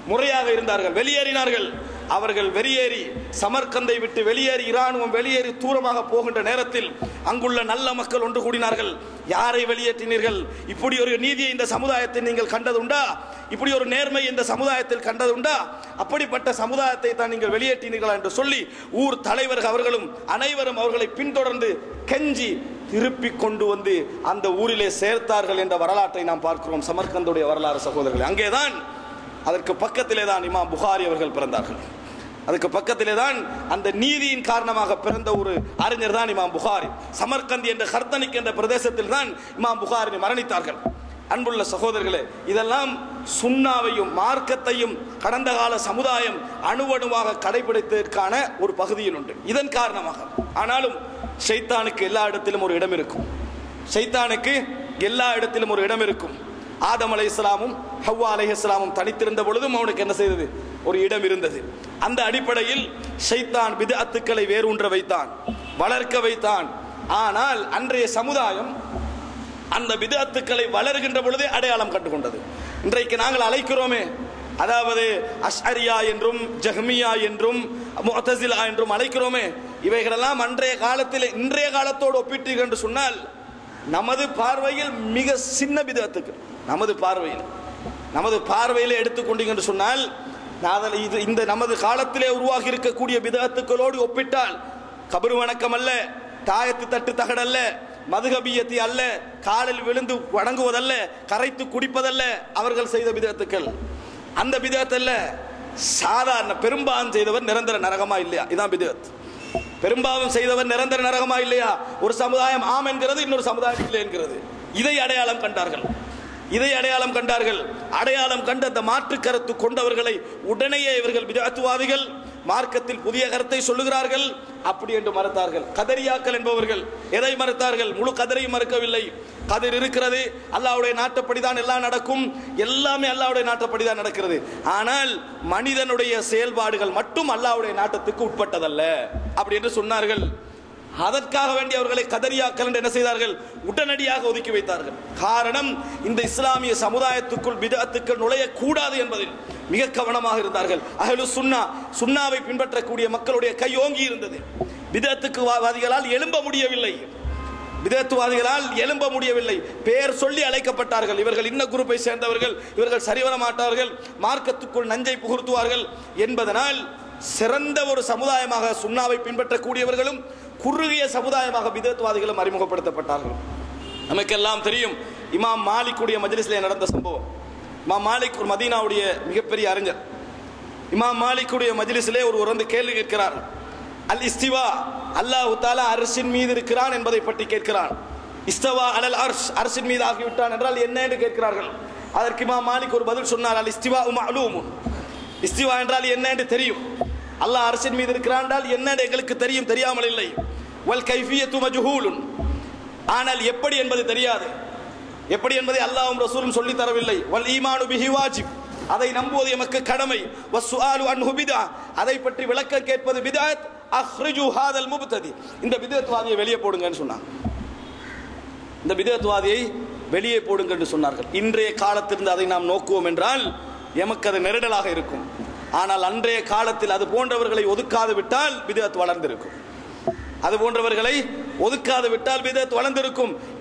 முறையாக இருந்தார்கள். வெளியேறினார்கள். அவர்கள் வெளியேறி சமர்கந்தை விட்டு வெளியேறி இராணுவம் வெளியேறி தூரமாக போகின்ற நேரத்தில் அங்குள்ள நல்ல மக்கள் ஒன்று கூடினார்கள். யாரை வெளியேற்றினீர்கள்? இப்படி ஒரு நீதியை இந்த சமுதாயத்தில் நீங்கள் கண்டதுண்டா? இப்படி ஒரு நேர்மை இந்த சமுதாயத்தில் கண்டதுண்டா? அப்படிப்பட்ட சமுதாயத்தை தான் நீங்கள் வெளியேற்றினீர்களா என்று சொல்லி ஊர் தலைவர்கள் அவர்களும் அனைவரும் அவர்களை பின்தொடர்ந்து கெஞ்சி திருப்பி கொண்டு வந்து அந்த ஊரிலே சேர்த்தார்கள் என்ற வரலாற்றை நாம் பார்க்கிறோம். சமர்கந்துடைய வரலாறு சகோதரர்கள். அங்கேதான், அதற்கு பக்கத்திலே தான் இமாம் புகாரி அவர்கள் பிறந்தார்கள். அதுக்கு பக்கத்திலே தான் அந்த நீதியின் காரணமாக பிறந்த ஒரு அறிஞர் தான் இமாம் புகாரி. சமர்கந்த் என்ற ஹர்தனிக் என்ற பிரதேசத்தில் தான் இமாம் புகாரி மரணித்தார்கள். அன்புள்ள சகோதரர்களே, இதெல்லாம் சுன்னாவையும் மார்க்கத்தையும் கடந்த கால சமுதாயம் அணுவணுவாக கடைபிடித்ததற்கான ஒரு பகுதியில் உண்டு. இதன் காரணமாக ஆனாலும் ஷைத்தானுக்கு எல்லா இடத்திலும் ஒரு இடம் இருக்கும். ஷைத்தானுக்கு எல்லா இடத்திலும் ஒரு இடம் இருக்கும். ஆதம் அலைஹிஸ்ஸலாமும் ஹவ்வா அலைஹிஸ்ஸலாமும் தனித்திருந்த பொழுதும் அவனுக்கு என்ன செய்தது? ஒரு இடம் இருந்தது. அந்த அடிப்படையில் ஷைத்தான் பித்அத்துக்களை வேரூன்ற வைத்தான், வளர்க்க வைத்தான். ஆனால் அன்றைய சமுதாயம் அந்த பித்அத்துக்களை வளர்கின்ற பொழுதே அடையாளம் கண்டுகொண்டது. இன்றைக்கு நாங்கள் அழைக்கிறோமே, அதாவது அஷ்அரியா என்றும் ஜஹ்மியா என்றும் முஅ்தஸிலா என்றும் அழைக்கிறோமே, இவைகளெல்லாம் அன்றைய காலத்தில் இன்றைய காலத்தோடு ஒப்பிட்டீர்கள் என்று சொன்னால் நமது பார்வையில் மிக சின்ன பித்அத்துக்கள். நமது பார்வையில் எடுத்துக்கொண்டீங்க என்று சொன்னால் இந்த நமது காலத்திலே உருவாகி இருக்கக்கூடிய பித்அத்துக்களோடு ஒப்பிட்டால் கபரு வணக்கம் அல்ல, தாயத்து தட்டு தகடல்ல, மதுகபியத்தி அல்ல, காலில் விழுந்து வணங்குவதல்ல, கரைத்து குடிப்பதல்ல அவர்கள் செய்த பித்அத்துக்கள். அந்த பித்அத் அல்ல, சாதாரண பெரும்பாவம் செய்தவர் நிரந்தர நரகமா இல்லையா? இதான் பித்அத். பெரும்பாவம் செய்தவர் நிரந்தர நரகமா இல்லையா? ஒரு சமுதாயம் ஆம் என்கிறது, இன்னொரு சமுதாயம் இல்லை என்கிறது. இதை அடையாளம் கண்டார்கள். அடையாளம் கண்டு அந்த மாற்று கருத்து கொண்டவர்களை உடனேயே இவர்கள் பித்அத்வாதிகள், மார்க்கத்தில் புதிய கருத்தை சொல்லுகிறார்கள் அப்படி என்று மறுத்தார்கள். கதரியாக்கள் என்பவர்கள் எதை மறுத்தார்கள்? முழு கதரையும் மறுக்கவில்லை. கதிர் இருக்கிறது, அல்லாஹ்வுடைய நாட்டப்படிதான் எல்லாம் நடக்கும், எல்லாமே அல்லாஹ்வுடைய நாட்டப்படிதான் நடக்கிறது. ஆனால் மனிதனுடைய செயல்பாடுகள் மட்டும் அல்லாஹ்வுடைய நாட்டத்துக்கு உட்பட்டதல்ல அப்படி என்று சொன்னார்கள். அதற்காக வேண்டி அவர்களை கதரியாக்கள் என்று என்ன செய்தார்கள்? உடனடியாக ஒதுக்கி வைத்தார்கள். காரணம், இந்த இஸ்லாமிய சமுதாயத்துக்குள் பித்அத்துக்கள் நுழையக்கூடாது என்பதில் மிக கவனமாக இருந்தார்கள். அஹ்லு சுன்னாவை பின்பற்றக்கூடிய மக்களுடைய கை ஓங்கி இருந்தது. பித்அத்துவாதிகளால் எழும்ப முடியவில்லை. பெயர் சொல்லி அழைக்கப்பட்டார்கள். இவர்கள் இன்ன குரூப்பை சேர்ந்தவர்கள், இவர்கள் சரிவர மாட்டார்கள், மார்க்கத்துக்குள் நஞ்சை புகுத்துவார்கள் என்பதனால் சிறந்த ஒரு சமுதாயமாக சுன்னாவை பின்பற்றக்கூடியவர்களும் குறுகிய சமுதாயமாக பித்அத்வாதிகளும் அறிமுகப்படுத்தப்பட்டார்கள். நமக்கெல்லாம் தெரியும் இமாம் மாலிக்குடைய மஜ்லிஸிலே நடந்த சம்பவம். இமாம் மாலிக் ஒரு மதீனாவுடைய மிகப்பெரிய அறிஞர். இமாம் மாலிக்குடைய மஜ்லிஸிலே ஒருவர் வந்து கேள்வி கேட்கிறார். அல் இஸ்திவா, அல்லாஹ் தஆலா அர்ஷின் மீது இருக்கிறான் என்பதை பற்றி கேட்கிறான். இஸ்தவா அலல் அர்ஷ், அர்ஷின் மீது ஆகிவிட்டான் என்றால் என்ன என்று கேட்கிறார்கள். அதற்கு இமாம் மாலிக் ஒரு பதில் சொன்னார். அல் இஸ்திவா மஅலூமுன், இஸ்திவா என்றால் என்ன என்று தெரியும். அல்லாஹ் அர்ஷின் மீது இருக்கிறான் என்றால் என்ன எங்களுக்கு தெரியும், தெரியாமல் இல்லை. வல் கைஃபியத்து மஜ்ஹூலுன், ஆனால் எப்படி என்பது தெரியாது. எப்படி என்பதை அல்லாஹ்வும் ரசூலும் சொல்லி தரவில்லை. வல் ஈமானு பிஹி வாஜிப், அதை நம்புவது எமக்கு கடமை. வஸ்ஸுஆலு அன்ஹு பித்ஆ, அதை பற்றி விளக்கம் கேட்பது பித்அத். அக்ரிஜு ஹாதல் முப்ததி, இந்த பித்அத்வாதியை வெளியே போடுங்கன்னு சொன்னாங்க. இந்த பித்அத்வாதியை வெளியே போடுங்க என்று சொன்னார்கள். இன்றைய காலத்திலிருந்து அதை நாம் நோக்குவோம் என்றால் எமக்கு அது நெருடலாக இருக்கும். ஆனால் அன்றைய காலத்தில் அது போன்றவர்களை ஒதுக்காது விட்டால் பித்அத் வளர்ந்திருக்கும்.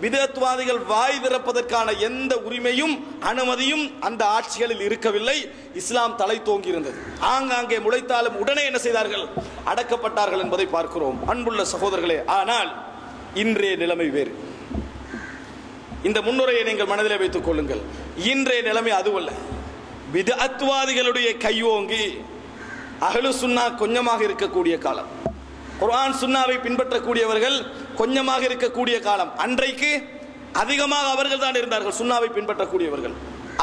பித்அத்வாதிகள் வாய் திறப்பதற்கான எந்த உரிமையும் அனுமதியும் அந்த ஆட்சிகளில் இருக்கவில்லை. இஸ்லாம் தலை தோங்கி இருந்தது. ஆங்காங்கே முளைத்தாலும் உடனே என்ன செய்தார்கள்? அடக்கப்பட்டார்கள் என்பதை பார்க்கிறோம். அன்புள்ள சகோதரர்களே, ஆனால் இன்றைய நிலைமை வேறு. இந்த முன்னுரையை நீங்கள் மனதிலே வைத்துக் கொள்ளுங்கள். இன்றைய நிலைமை அதுவல்ல. பித்அத்வாதிகளுடைய கையோங்கி அஹ்லு சுன்னா கொஞ்சமாக இருக்கக்கூடிய காலம், குர்ஆன் சுன்னாவை பின்பற்றக்கூடியவர்கள் கொஞ்சமாக இருக்கக்கூடிய காலம். அன்றைக்கு அதிகமாக அவர்கள் தான் இருந்தார்கள் சுன்னாவை பின்பற்றக்கூடியவர்கள்.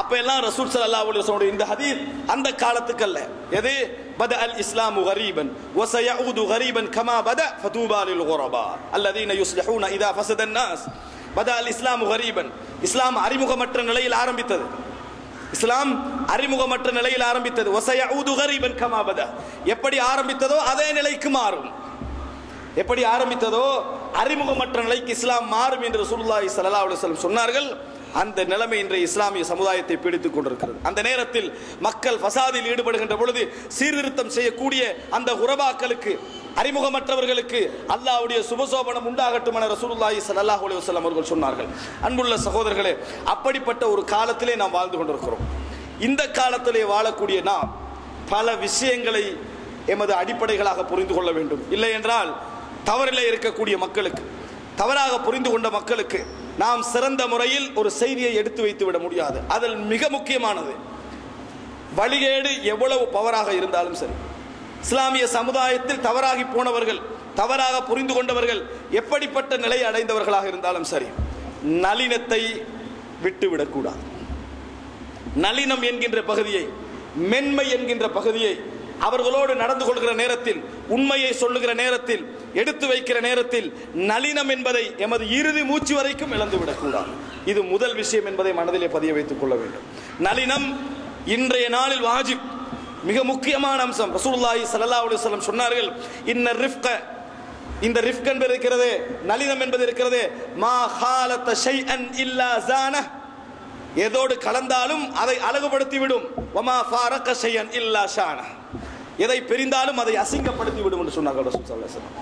அப்ப எல்லாம் ரசூல் ஸல்லல்லாஹு அலைஹி வஸல்லம் இந்த ஹதீஸ் அந்த காலத்துக்கு அல்ல. எது? பத அல் இஸ்லாமு கரீபன் வ சயஊது கரீபன் கமா பத ஃபதூபா லில் குரபா அல்லதீன யுஸ்லிஹூன இதா ஃபஸத الناس. பத அல் இஸ்லாமு கரீபன், இஸ்லாம் அறிமுகமற்ற நிலையில் ஆரம்பித்தது. வ சயஊது கரீபன் கமா பத, எப்படி ஆரம்பித்ததோ அதே நிலைக்கு மாறும். எப்படி ஆரம்பித்ததோ அறிமுகமற்ற நிலைக்கு இஸ்லாம் மாறும் என்று ரசூலுல்லாஹி ஸல்லல்லாஹு அலைஹி வஸல்லம் சொன்னார்கள். அந்த நிலைமை இன்றைய இஸ்லாமிய சமுதாயத்தை பீடித்துக் கொண்டிருக்கிறது. அந்த நேரத்தில் மக்கள் ஃபசாதில் ஈடுபடுகின்ற பொழுது சீர்திருத்தம் செய்யக்கூடிய அந்த குரபாக்களுக்கு, அறிமுகமற்றவர்களுக்கு அல்லாஹ்வுடைய சுபசோபனம் உண்டாகட்டும் என ரசூலுல்லாஹி ஸல்லல்லாஹு அலைஹி வஸல்லம் அவர்கள் சொன்னார்கள். அன்புள்ள சகோதரர்களே, அப்படிப்பட்ட ஒரு காலத்திலே நாம் வாழ்ந்து கொண்டிருக்கிறோம். இந்த காலத்திலே வாழக்கூடிய நாம் பல விஷயங்களை எமது அடிப்படைகளாக புரிந்து கொள்ள வேண்டும். இல்லை என்றால் தவறிலே இருக்கக்கூடிய மக்களுக்கு, தவறாக புரிந்து கொண்ட மக்களுக்கு நாம் சிறந்த முறையில் ஒரு செய்தியை எடுத்து வைத்து விட முடியாது. அதில் மிக முக்கியமானது, வழிகேடு எவ்வளவு பவராக இருந்தாலும் சரி, இஸ்லாமிய சமுதாயத்தில் தவறாகி போனவர்கள், தவறாக புரிந்து கொண்டவர்கள், எப்படிப்பட்ட நிலையை அடைந்தவர்களாக இருந்தாலும் சரி, நளினத்தை விட்டுவிடக்கூடாது. நளினம் என்கின்ற பகுதியை, மென்மை என்கின்ற பகுதியை அவர்களோடு நடந்து கொள்கிற நேரத்தில், உண்மையை சொல்லுகிற நேரத்தில், எடுத்து வைக்கிற நேரத்தில் நளினம் என்பதை எமது இறுதி மூச்சு வரைக்கும் இழந்துவிடக்கூடாது. இது முதல் விஷயம் என்பதை மனதிலே பதிய வைத்துக் கொள்ள வேண்டும். நளினம் இன்றைய நாளில் வாஜிப், மிக முக்கியமான அம்சம். ரசூலுல்லாஹி ஸல்லல்லாஹு அலைஹி வஸல்லம் சொன்னார்கள், இன்ன ரிஃப்க, இந்த ரிஃப்க் என்பது இருக்கிறது, நளினம் என்பது இருக்கிறது, மா ஹாலத ஷைஅன் இல்லா ஸானஹ், எதோடு கலந்தாலும் அதை அழகுபடுத்தி விடும். வமா ஃபாரக ஷைஅன் இல்லா ஷானஹ், எதை பிரிந்தாலும் அதை அசிங்கப்படுத்தி விடும் என்று சொன்னார்கள் ரசூல் ஸல்லல்லாஹு அலைஹி வஸல்லம்.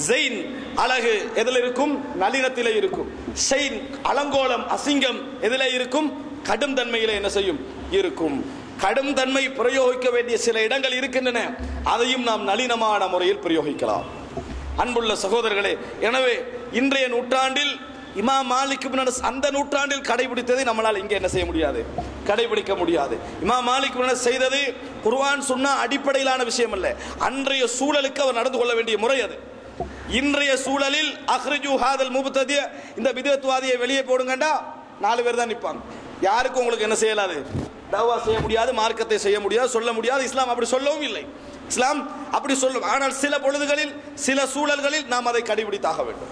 ஸைன் அழகு எதில் இருக்கும்? நளினத்திலே இருக்கும். ஷைன் அலங்கோலம், அசிங்கம் எதிலே இருக்கும்? கடும் தன்மையிலே என்ன செய்யும்? இருக்கும். கடும் தன்மை பிரயோகிக்க வேண்டிய சில இடங்கள் இருக்கின்றன, அதையும் நாம் நளினமான முறையில் பிரயோகிக்கலாம். அன்புள்ள சகோதரர்களே, எனவே இன்றைய நூற்றாண்டில் இமாம் மாலிக் இப்னு அனஸ் அந்த நூற்றாண்டில் கடைபிடித்ததை நம்மளால் இங்கே என்ன செய்ய முடியாது? கடைபிடிக்க முடியாது. இமாம் மாலிக் இப்னு அனஸ் செய்தது குர்ஆன் சுன்னா அடிப்படையிலான விஷயம் அல்ல, அன்றைய சூழலுக்கு அவர் நடந்து கொள்ள வேண்டிய முறை அது. இன்றைய சூழலில் அஹ்ரிஜு ஹாதல் முப்ததி, இந்த பிதத்வாதியை வெளியே போடுங்கண்டா 4 பேர் தான் நிற்பாங்க. யாருக்கும் உங்களுக்கு என்ன செய்யலாது? தவா செய்ய முடியாது, மார்க்கத்தை செய்ய முடியாது, சொல்ல முடியாது. இஸ்லாம் அப்படி சொல்லவும் இல்லை. இஸ்லாம் அப்படி சொல்லும். ஆனால் சில பொழுதுகளில், சில சூழல்களில் நாம் அதை கடைபிடித்தாக வேண்டும்.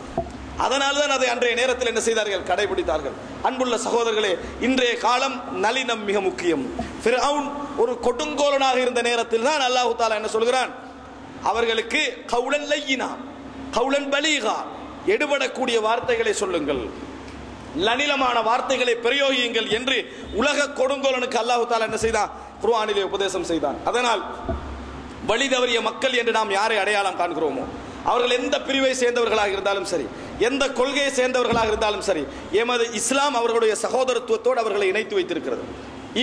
அதனால்தான் அதை அன்றைய நேரத்தில் என்ன செய்தார்கள்? கடைபிடித்தார்கள். அன்புள்ள சகோதரர்களே, இன்றைய காலம் நளினம் மிக முக்கியம். ஃபிர்அவுன் ஒரு கொடுங்கோலனாக இருந்த நேரத்தில் தான் அல்லாஹ் தஆலா என்ன சொல்கிறான்? அவர்களுக்கு கௌலன் லய்யினா, கௌலன் பலீகா, எடுபடக்கூடிய வார்த்தைகளை சொல்லுங்கள், நளினமான வார்த்தைகளை பிரயோகியுங்கள் என்று உலக கொடுங்கோலனுக்கு அல்லாஹ் தஆலா என்ன செய்தான்? குர்ஆனிலே உபதேசம் செய்தான். அதனால் வழி தவறிய மக்கள் என்று நாம் யாரை அடையாளம் காண்கிறோமோ, அவர்கள் எந்த பிரிவை சேர்ந்தவர்களாக இருந்தாலும் சரி, எந்த கொள்கையை சேர்ந்தவர்களாக இருந்தாலும் சரி, எமது இஸ்லாம் அவர்களுடைய சகோதரத்துவத்தோடு அவர்களை இணைத்து வைத்திருக்கிறது.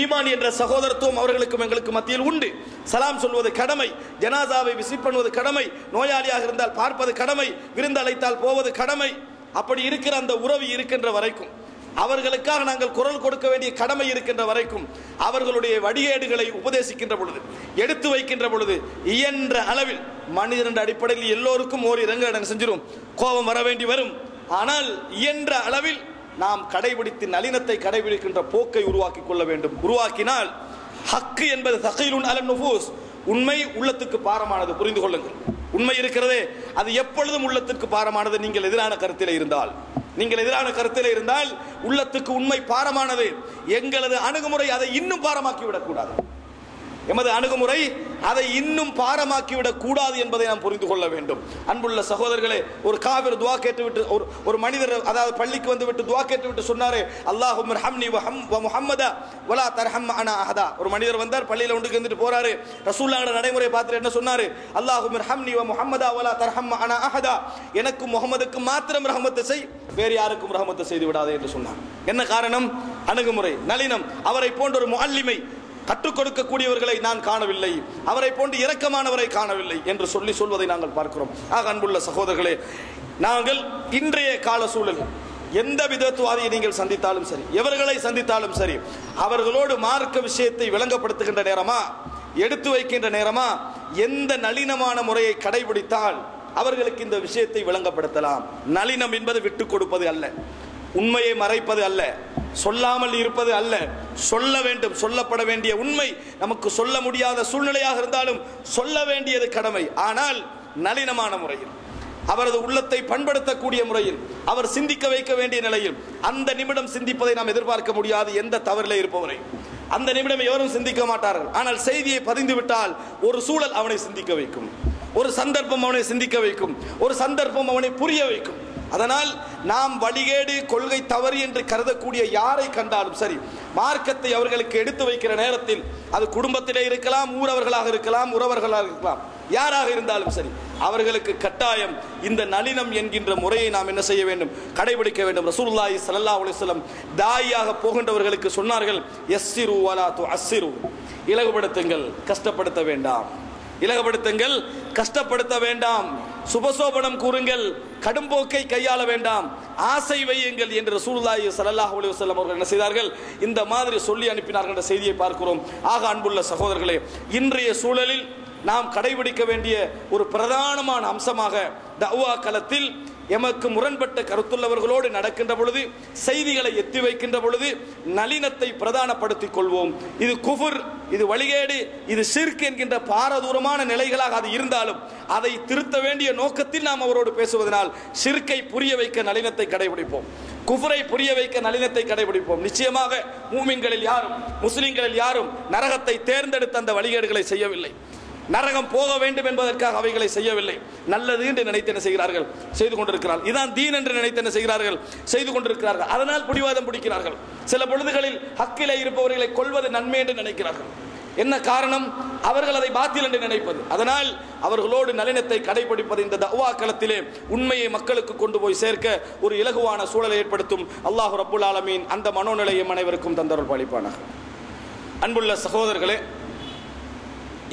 ஈமான் என்ற சகோதரத்துவம் அவர்களுக்கும் எங்களுக்கு மத்தியில் உண்டு. சலாம் சொல்வது கடமை, ஜனாசாவை விசிட் பண்ணுவது கடமை, நோயாளியாக இருந்தால் பார்ப்பது கடமை, விருந்து அழைத்தால் போவது கடமை. அப்படி இருக்கிற அந்த உறவு இருக்கின்ற வரைக்கும், அவர்களுக்காக நாங்கள் குரல் கொடுக்க வேண்டிய கடமை இருக்கின்ற வரைக்கும், அவர்களுடைய வடிகேடுகளை உபதேசிக்கின்ற பொழுது, எடுத்து வைக்கின்ற பொழுது, இயன்ற அளவில் மனிதன் அடிப்படையில் எல்லோருக்கும் ஓர் இறங்க செஞ்சிடும், கோபம் வர வேண்டி வரும். ஆனால் இயன்ற அளவில் நாம் கடைபிடித்து நளினத்தை கடைபிடிக்கின்ற போக்கை உருவாக்கி கொள்ள வேண்டும். உருவாக்கினால் ஹக்கு என்பது தகீலுன் அலன் நுஃபூஸ், உண்மை உள்ளத்துக்கு பாரமானது. புரிந்து கொள்ளுங்கள், உண்மை இருக்கிறதே அது எப்பொழுதும் உள்ளத்திற்கு பாரமானது. நீங்கள் எதிரான கருத்திலே இருந்தால் உள்ளத்துக்கு உண்மை பாரமானது. எங்களது அணுகுமுறை அதை இன்னும் பாரமாக்கி விடக்கூடாது. எமது அணுகுமுறை அதை இன்னும் பாரமாக்கிவிடக் கூடாது என்பதை நாம் புரிந்து கொள்ள வேண்டும். அன்புள்ள சகோதரர்களே, ஒரு காபிர் துவா கேட்டுவிட்டு, ஒரு மனிதர் அதாவது பள்ளிக்கு வந்து விட்டு துவா கேட்டுவிட்டு சொன்னாரே, அல்லாஹும்ம ரஹம்னி வ முஹம்மத வலா தர்ஹம் அனா அஹதா. ஒரு மனிதர் வந்தார், பள்ளியில் ஒன்றுக்கு வந்துட்டு போறாரு, ரசூலுல்லாஹ்வோட நடைமுறை பார்த்துட்டு என்ன சொன்னாரு? அல்லாஹும்ம ரஹம்னி வ முஹம்மதா வலா தர்ஹம் அனா அஹதா. எனக்கும் முஹம்மதுக்கும் மாத்திரம் ரஹமத்து செய், வேறு யாருக்கும் ரஹமத்து செய்து விடாதே என்று சொன்னார். என்ன காரணம்? அணுகுமுறை, நளினம். அவரை போன்ற ஒரு முஅல்லிமை, கற்றுக் கொடுக்கக்கூடியவர்களை நான் காணவில்லை, அவரை போன்று இரக்கமானவரை காணவில்லை என்று சொல்வதை நாங்கள் பார்க்கிறோம். ஆக அன்புள்ள சகோதரர்களே, நாங்கள் இன்றைய கால சூழல் எந்த விதத்துவாதியை நீங்கள் சந்தித்தாலும் சரி, எவர்களை சந்தித்தாலும் சரி, அவர்களோடு மார்க்க விஷயத்தை விளங்கப்படுத்துகின்ற நேரமா, எடுத்து வைக்கின்ற நேரமா, எந்த நளினமான முறையை கடைபிடித்தால் அவர்களுக்கு இந்த விஷயத்தை விளங்கப்படுத்தலாம். நளினம் என்பது விட்டுக் கொடுப்பது அல்ல, உண்மையை மறைப்பது அல்ல, சொல்லாமல் இருப்பது அல்ல. சொல்ல வேண்டும், சொல்லப்பட வேண்டிய உண்மை நமக்கு சொல்ல முடியாத சூழ்நிலையாக இருந்தாலும் சொல்ல வேண்டியது கடமை. ஆனால் நளினமான முறையில், அவரது உள்ளத்தை பண்படுத்தக்கூடிய முறையில், அவர் சிந்திக்க வைக்க வேண்டிய நிலையில், அந்த நிமிடம் சிந்திப்பதை நாம் எதிர்பார்க்க முடியாது. எந்த தவறிலே இருப்பவரை அந்த நிமிடம் எவரும் சிந்திக்க மாட்டார்கள். ஆனால் செய்தியை பதிந்து விட்டால் ஒரு சூழல் அவனை சிந்திக்க வைக்கும், ஒரு சந்தர்ப்பம் அவனை சிந்திக்க வைக்கும், ஒரு சந்தர்ப்பம் அவனை புரிய வைக்கும். அதனால் நாம் வழிகேடு, கொள்கை தவறு என்று கருதக்கூடிய யாரை கண்டாலும் சரி, மார்க்கத்தை அவர்களுக்கு எடுத்து வைக்கிற நேரத்தில், அது குடும்பத்திலே இருக்கலாம், ஊரவர்களாக இருக்கலாம், உறவர்களாக இருக்கலாம், யாராக இருந்தாலும் சரி, அவர்களுக்கு கட்டாயம் இந்த நளினம் என்கின்ற முறையை நாம் என்ன செய்ய வேண்டும்? கடைபிடிக்க வேண்டும். ரசூலுல்லாஹி ஸல்லல்லாஹு அலைஹி வஸல்லம் தாயியாக போகின்றவர்களுக்கு சொன்னார்கள், யஸ்ஸிரு வலா துஅஸ்ஸிரு, இலகுபடுத்துங்கள், கஷ்டப்படுத்த வேண்டாம். இலகுபடுத்துங்கள், கஷ்டப்படுத்த வேண்டாம். சுபசோபனம் கூறுங்கள், கடும்போக்கை கையாள வேண்டாம், ஆசை வையுங்கள் என்று ரசூலுல்லாஹி ஸல்லல்லாஹு அலைஹி வஸல்லம் அவர்கள் என்ன செய்தார்கள்? இந்த மாதிரி சொல்லி அனுப்பினார்கள் என்ற செய்தியை பார்க்கிறோம். ஆக அன்புள்ள சகோதரர்களே, இன்றைய சூழலில் நாம் கடைபிடிக்க வேண்டிய ஒரு பிரதானமான அம்சமாக தஅவா களத்தில் எமக்கு முரண்பட்ட கருத்துள்ளவர்களோடு நடக்கின்ற பொழுது, செய்திகளை எத்தி வைக்கின்ற பொழுது நளினத்தை பிரதானப்படுத்திக் கொள்வோம். இது குஃபுர், இது வழிகேடு, இது ஷிர்க் என்கின்ற பாரதூரமான நிலைகளாக அது இருந்தாலும் அதை திருத்த வேண்டிய நோக்கத்தில் நாம் அவரோடு பேசுவதனால் ஷிர்க்கை புரிய வைக்க நளினத்தை கடைபிடிப்போம், குஃபரை புரிய வைக்க நளினத்தை கடைபிடிப்போம். நிச்சயமாக மூமின்களில் யாரும், முஸ்லிம்களில் யாரும் நரகத்தை தேர்ந்தெடுத்த அந்த வழிகேடுகளை செய்யவில்லை, நரகம் போக வேண்டும் என்பதற்காக அவைகளை செய்யவில்லை. நல்லது என்று நினைத்து என்ன செய்கிறார்கள், செய்து கொண்டிருக்கிறார்கள். இதான் தீன் என்று நினைத்து என்ன செய்கிறார்கள், செய்து கொண்டிருக்கிறார்கள். அதனால் பிடிவாதம் பிடிக்கிறார்கள். சில பொழுதுகளில் ஹக்கிலே இருப்பவர்களை கொல்வது நன்மை என்று நினைக்கிறார்கள். என்ன காரணம்? அவர்கள் அதை பாத்தில் என்று நினைப்பது. அதனால் அவர்களோடு நளினத்தை கடைபிடிப்பது இந்த தஅவா களத்திலே உண்மையை மக்களுக்கு கொண்டு போய் சேர்க்க ஒரு இலகுவான சூழலை ஏற்படுத்தும். அல்லாஹ் ரப்புல் ஆலமீன் அந்த மனோநிலையை அனைவருக்கும் தந்தருள் பாலிப்பானாக. அன்புள்ள சகோதரர்களே,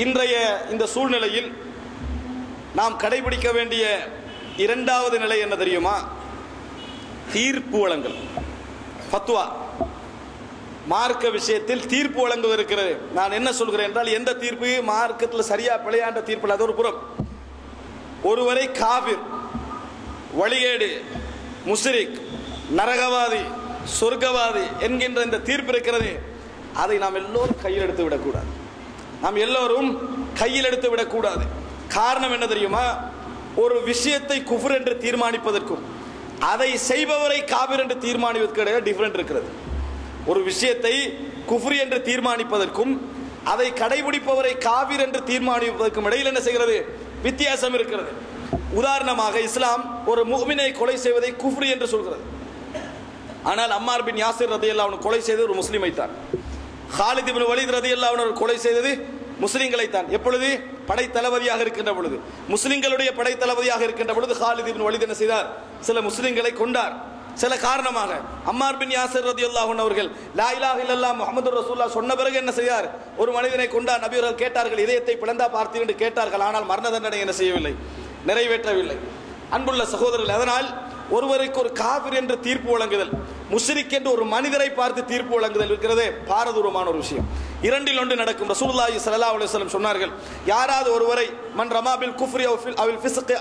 இன்றைய இந்த சூழ்நிலையில் நாம் கடைபிடிக்க வேண்டிய இரண்டாவது நிலை என்ன தெரியுமா? தீர்ப்பு வழங்கல், ஃபத்வா. மார்க்க விஷயத்தில் தீர்ப்பு வழங்குவது இருக்கிறது. நான் என்ன சொல்கிறேன் என்றால், எந்த தீர்ப்பு மார்க்கத்தில் சரியா பிழையாண்ட தீர்ப்பு அது ஒரு புறம். ஒருவரை காபிர், வழிகேடு, முஸ்ரிக், நரகவாதி, சொர்க்கவாதி என்கின்ற இந்த தீர்ப்பு இருக்கிறது, அதை நாம் எல்லோரும் கையில் எடுத்து விடக்கூடாது. நாம் எல்லோரும் கையில் எடுத்து விடக்கூடாது. காரணம் என்ன தெரியுமா? ஒரு விஷயத்தை குஃப்ர் என்று தீர்மானிப்பதற்கும் அதை செய்பவரை காபிர் என்று தீர்மானிப்பதற்கு டிஃபரெண்ட் இருக்கிறது. ஒரு விஷயத்தை குஃப்ர் என்று தீர்மானிப்பதற்கும் அதை கடைபிடிப்பவரை காபிர் என்று தீர்மானிப்பதற்கும் இடையில் என்ன செய்கிறது? வித்தியாசம் இருக்கிறது. உதாரணமாக, இஸ்லாம் ஒரு முஃமினை கொலை செய்வதை குஃப்ர் என்று சொல்கிறது. ஆனால் அம்மார் பின் யாசிர் ரலியல்லாஹு அன்ஹு கொலை செய்தது ஒரு முஸ்லிமை தான். காலித் இப்னு வலீத் ரலியல்லாஹு அன்ஹு கொலை செய்தது முஸ்லிம்களை தான். எப்பொழுது? படை தளபதியாக இருக்கின்ற பொழுது, முஸ்லிம்களுடைய படை தளபதியாக இருக்கின்ற பொழுது காலித் இப்னு வலீத் என்ன செய்தார்? சில முஸ்லிம்களை கொண்டார். சில காரணமாக அம்மார் பின் யாசிர் ரலியல்லாஹு அன்ஹு அவர்கள் லா இலாஹ இல்லல்லாஹ் முஹம்மதுர் ரசூலுல்லாஹ் சொன்ன பிறகு என்ன செய்தார்? ஒரு மனிதனை கொண்டார். நபி அவர்கள் கேட்டார்கள், இதயத்தை பிளந்தா பார்த்தீர்கள் என்று கேட்டார்கள். ஆனால் மரண தண்டனை என்ன செய்யவில்லை, நிறைவேற்றவில்லை. அன்புள்ள சகோதரர்கள், அதனால் ஒருவருக்கு ஒரு காபிர் என்று தீர்ப்பு வழங்குதல், முஸ்ரிக் என்று ஒரு மனிதரை பார்த்து தீர்ப்பு வழங்குதல் இருக்கிறதே பாரதூரமான ஒரு விஷயம். இரண்டில் ஒன்று நடக்கும். ரசூலுல்லாஹி ஸல்லல்லாஹு அலைஹி வஸல்லம் சொன்னார்கள், யாராவது ஒருவரை மன் ரமா பில் குஃப்ரி அவில் ஃபிஸ்க்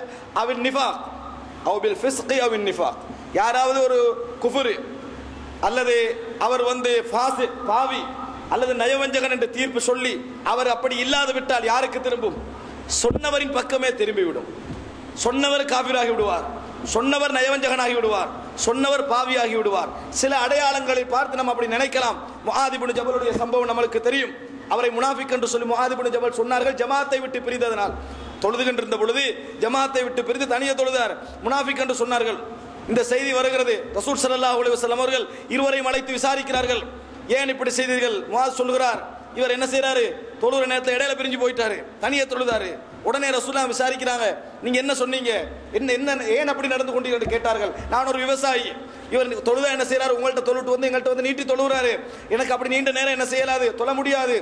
அவில் நிஃபாக் அவ் பில் ஃபிஸ்க் அவில் நிஃபாக், யாராவது ஒரு குஃப்ர் அல்லது அவர் ஃபாசிக், பாவி அல்லது நயவஞ்சகன் என்று தீர்ப்பு சொல்லி அவர் அப்படி இல்லாது விட்டால் யாருக்கு திரும்பும்? சொன்னவரின் பக்கமே திரும்பிவிடும். சொன்னவர் காபிராகி விடுவார், சொன்னவர் நயவஞ்சகனாகி விடுவார், சொன்னவர் பாவியாகி விடுவார். சில அடையாளங்களை பார்த்து நம்ம அப்படி நினைக்கலாம். முஆத் இப்னு ஜபலுடைய சம்பவம் நம்மளுக்கு தெரியும். அவரை முனாஃபிக் என்று சொல்லி முஆத் இப்னு ஜபல் சொன்னார்கள். ஜமாத்தை விட்டு பிரிந்ததனால், தொழுதுகின்ற பொழுது ஜமாத்தை விட்டு பிரிந்து தனியே தொழுதார், முனாஃபிக் என்று சொன்னார்கள். இந்த செய்தி வருகிறது. ரசூல் ஸல்லல்லாஹு அலைஹி வஸல்லம் அவர்கள் இருவரையும் அழைத்து விசாரிக்கிறார்கள். ஏன் இப்படி செய்தீர்கள்? முஆத் சொல்கிறார், இவர் என்ன செய்யறாரு? தொழுகிற நேரத்தில் இடையில பிரிஞ்சு போயிட்டாரு, தனியே தொழுதாரு. உடனே ரசூலுல்லாஹ் விசாரிக்கிறாங்க, நீங்க என்ன சொன்னீங்க, என்ன ஏன் அப்படி நடந்து கொண்டீர்கள் என்று கேட்டார்கள். நான் ஒரு விவசாயி, இவர் தொழுதா என்ன செய்யறாரு? உங்கள்கிட்ட தொழுட்டு எங்கள்கிட்ட நீட்டி தொழுகிறாரு, எனக்கு அப்படி நீண்ட நேரம் என்ன செய்யலாது, தொழ முடியாது.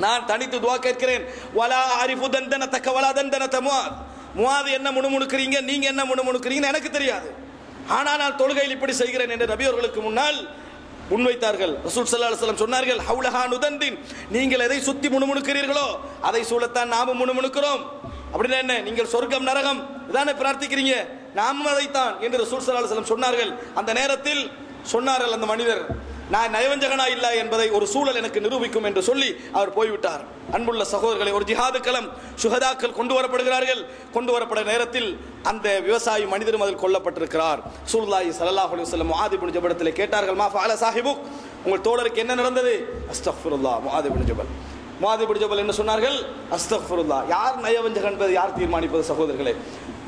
நான் தனித்து துஆ கேட்கிறேன். வலா அரிஃபு தந்தனதக வலா தந்தனத முஆத், முஆத் என்ன முணுமுணுக்கிறீங்க, நீங்க என்ன முணுமுணுக்கிறீங்கன்னு எனக்கு தெரியாது. ஆனால் நான் தொழுகையில் இப்படி செய்கிறேன் என்று நபி அவர்களுக்கு முன்னால் முன்வைத்தார்கள். ரசூல் ஸல்லல்லாஹு அலைஹி வஸல்லம் சொன்னார்கள், ஹவுலஹா நுதந்தின், நீங்கள் எதை சுத்தி முணுமுணுக்கிறீர்களோ அதை சூழத்தான் நாமும் முணுமுணுக்கிறோம். அப்படின்னா என்ன? நீங்கள் சொர்க்கம் நரகம் இதானே பிரார்த்திக்கிறீங்க, நாமும் அதைத்தான் என்று ரசூல் ஸல்லல்லாஹு அலைஹி வஸல்லம் சொன்னார்கள். அந்த நேரத்தில் சொன்னார்கள் அந்த மனிதர், நான் நயவஞ்சகனா இல்லை என்பதை ஒரு சூழல் எனக்கு நிரூபிக்கும் என்று சொல்லி அவர் போய்விட்டார். அன்புள்ள சகோதரர்களை, ஒரு ஜிஹாது களம், சுஹதாக்கள் கொண்டு வரப்படுகிறார்கள். கொண்டு வரப்பட நேரத்தில் அந்த விவசாயி மனிதரும் அதில் கொல்லப்பட்டிருக்கிறார். ரசூலுல்லாஹி ஸல்லல்லாஹு அலைஹி வஸல்லம் முஆத் இப்னு ஜபலிடத்திலே கேட்டார்கள், மா ஃபஅல சாஹிபுக், உங்கள் தோழருக்கு என்ன நடந்தது? அஸ்தக்ஃபிருல்லாஹ். முஆத் இப்னு ஜபல் என்ன சொன்னார்கள்? அஸ்தக்ஃபிருல்லாஹ். யார் நயவஞ்சகன் என்பதை யார் தீர்மானிப்பது சகோதரர்களே?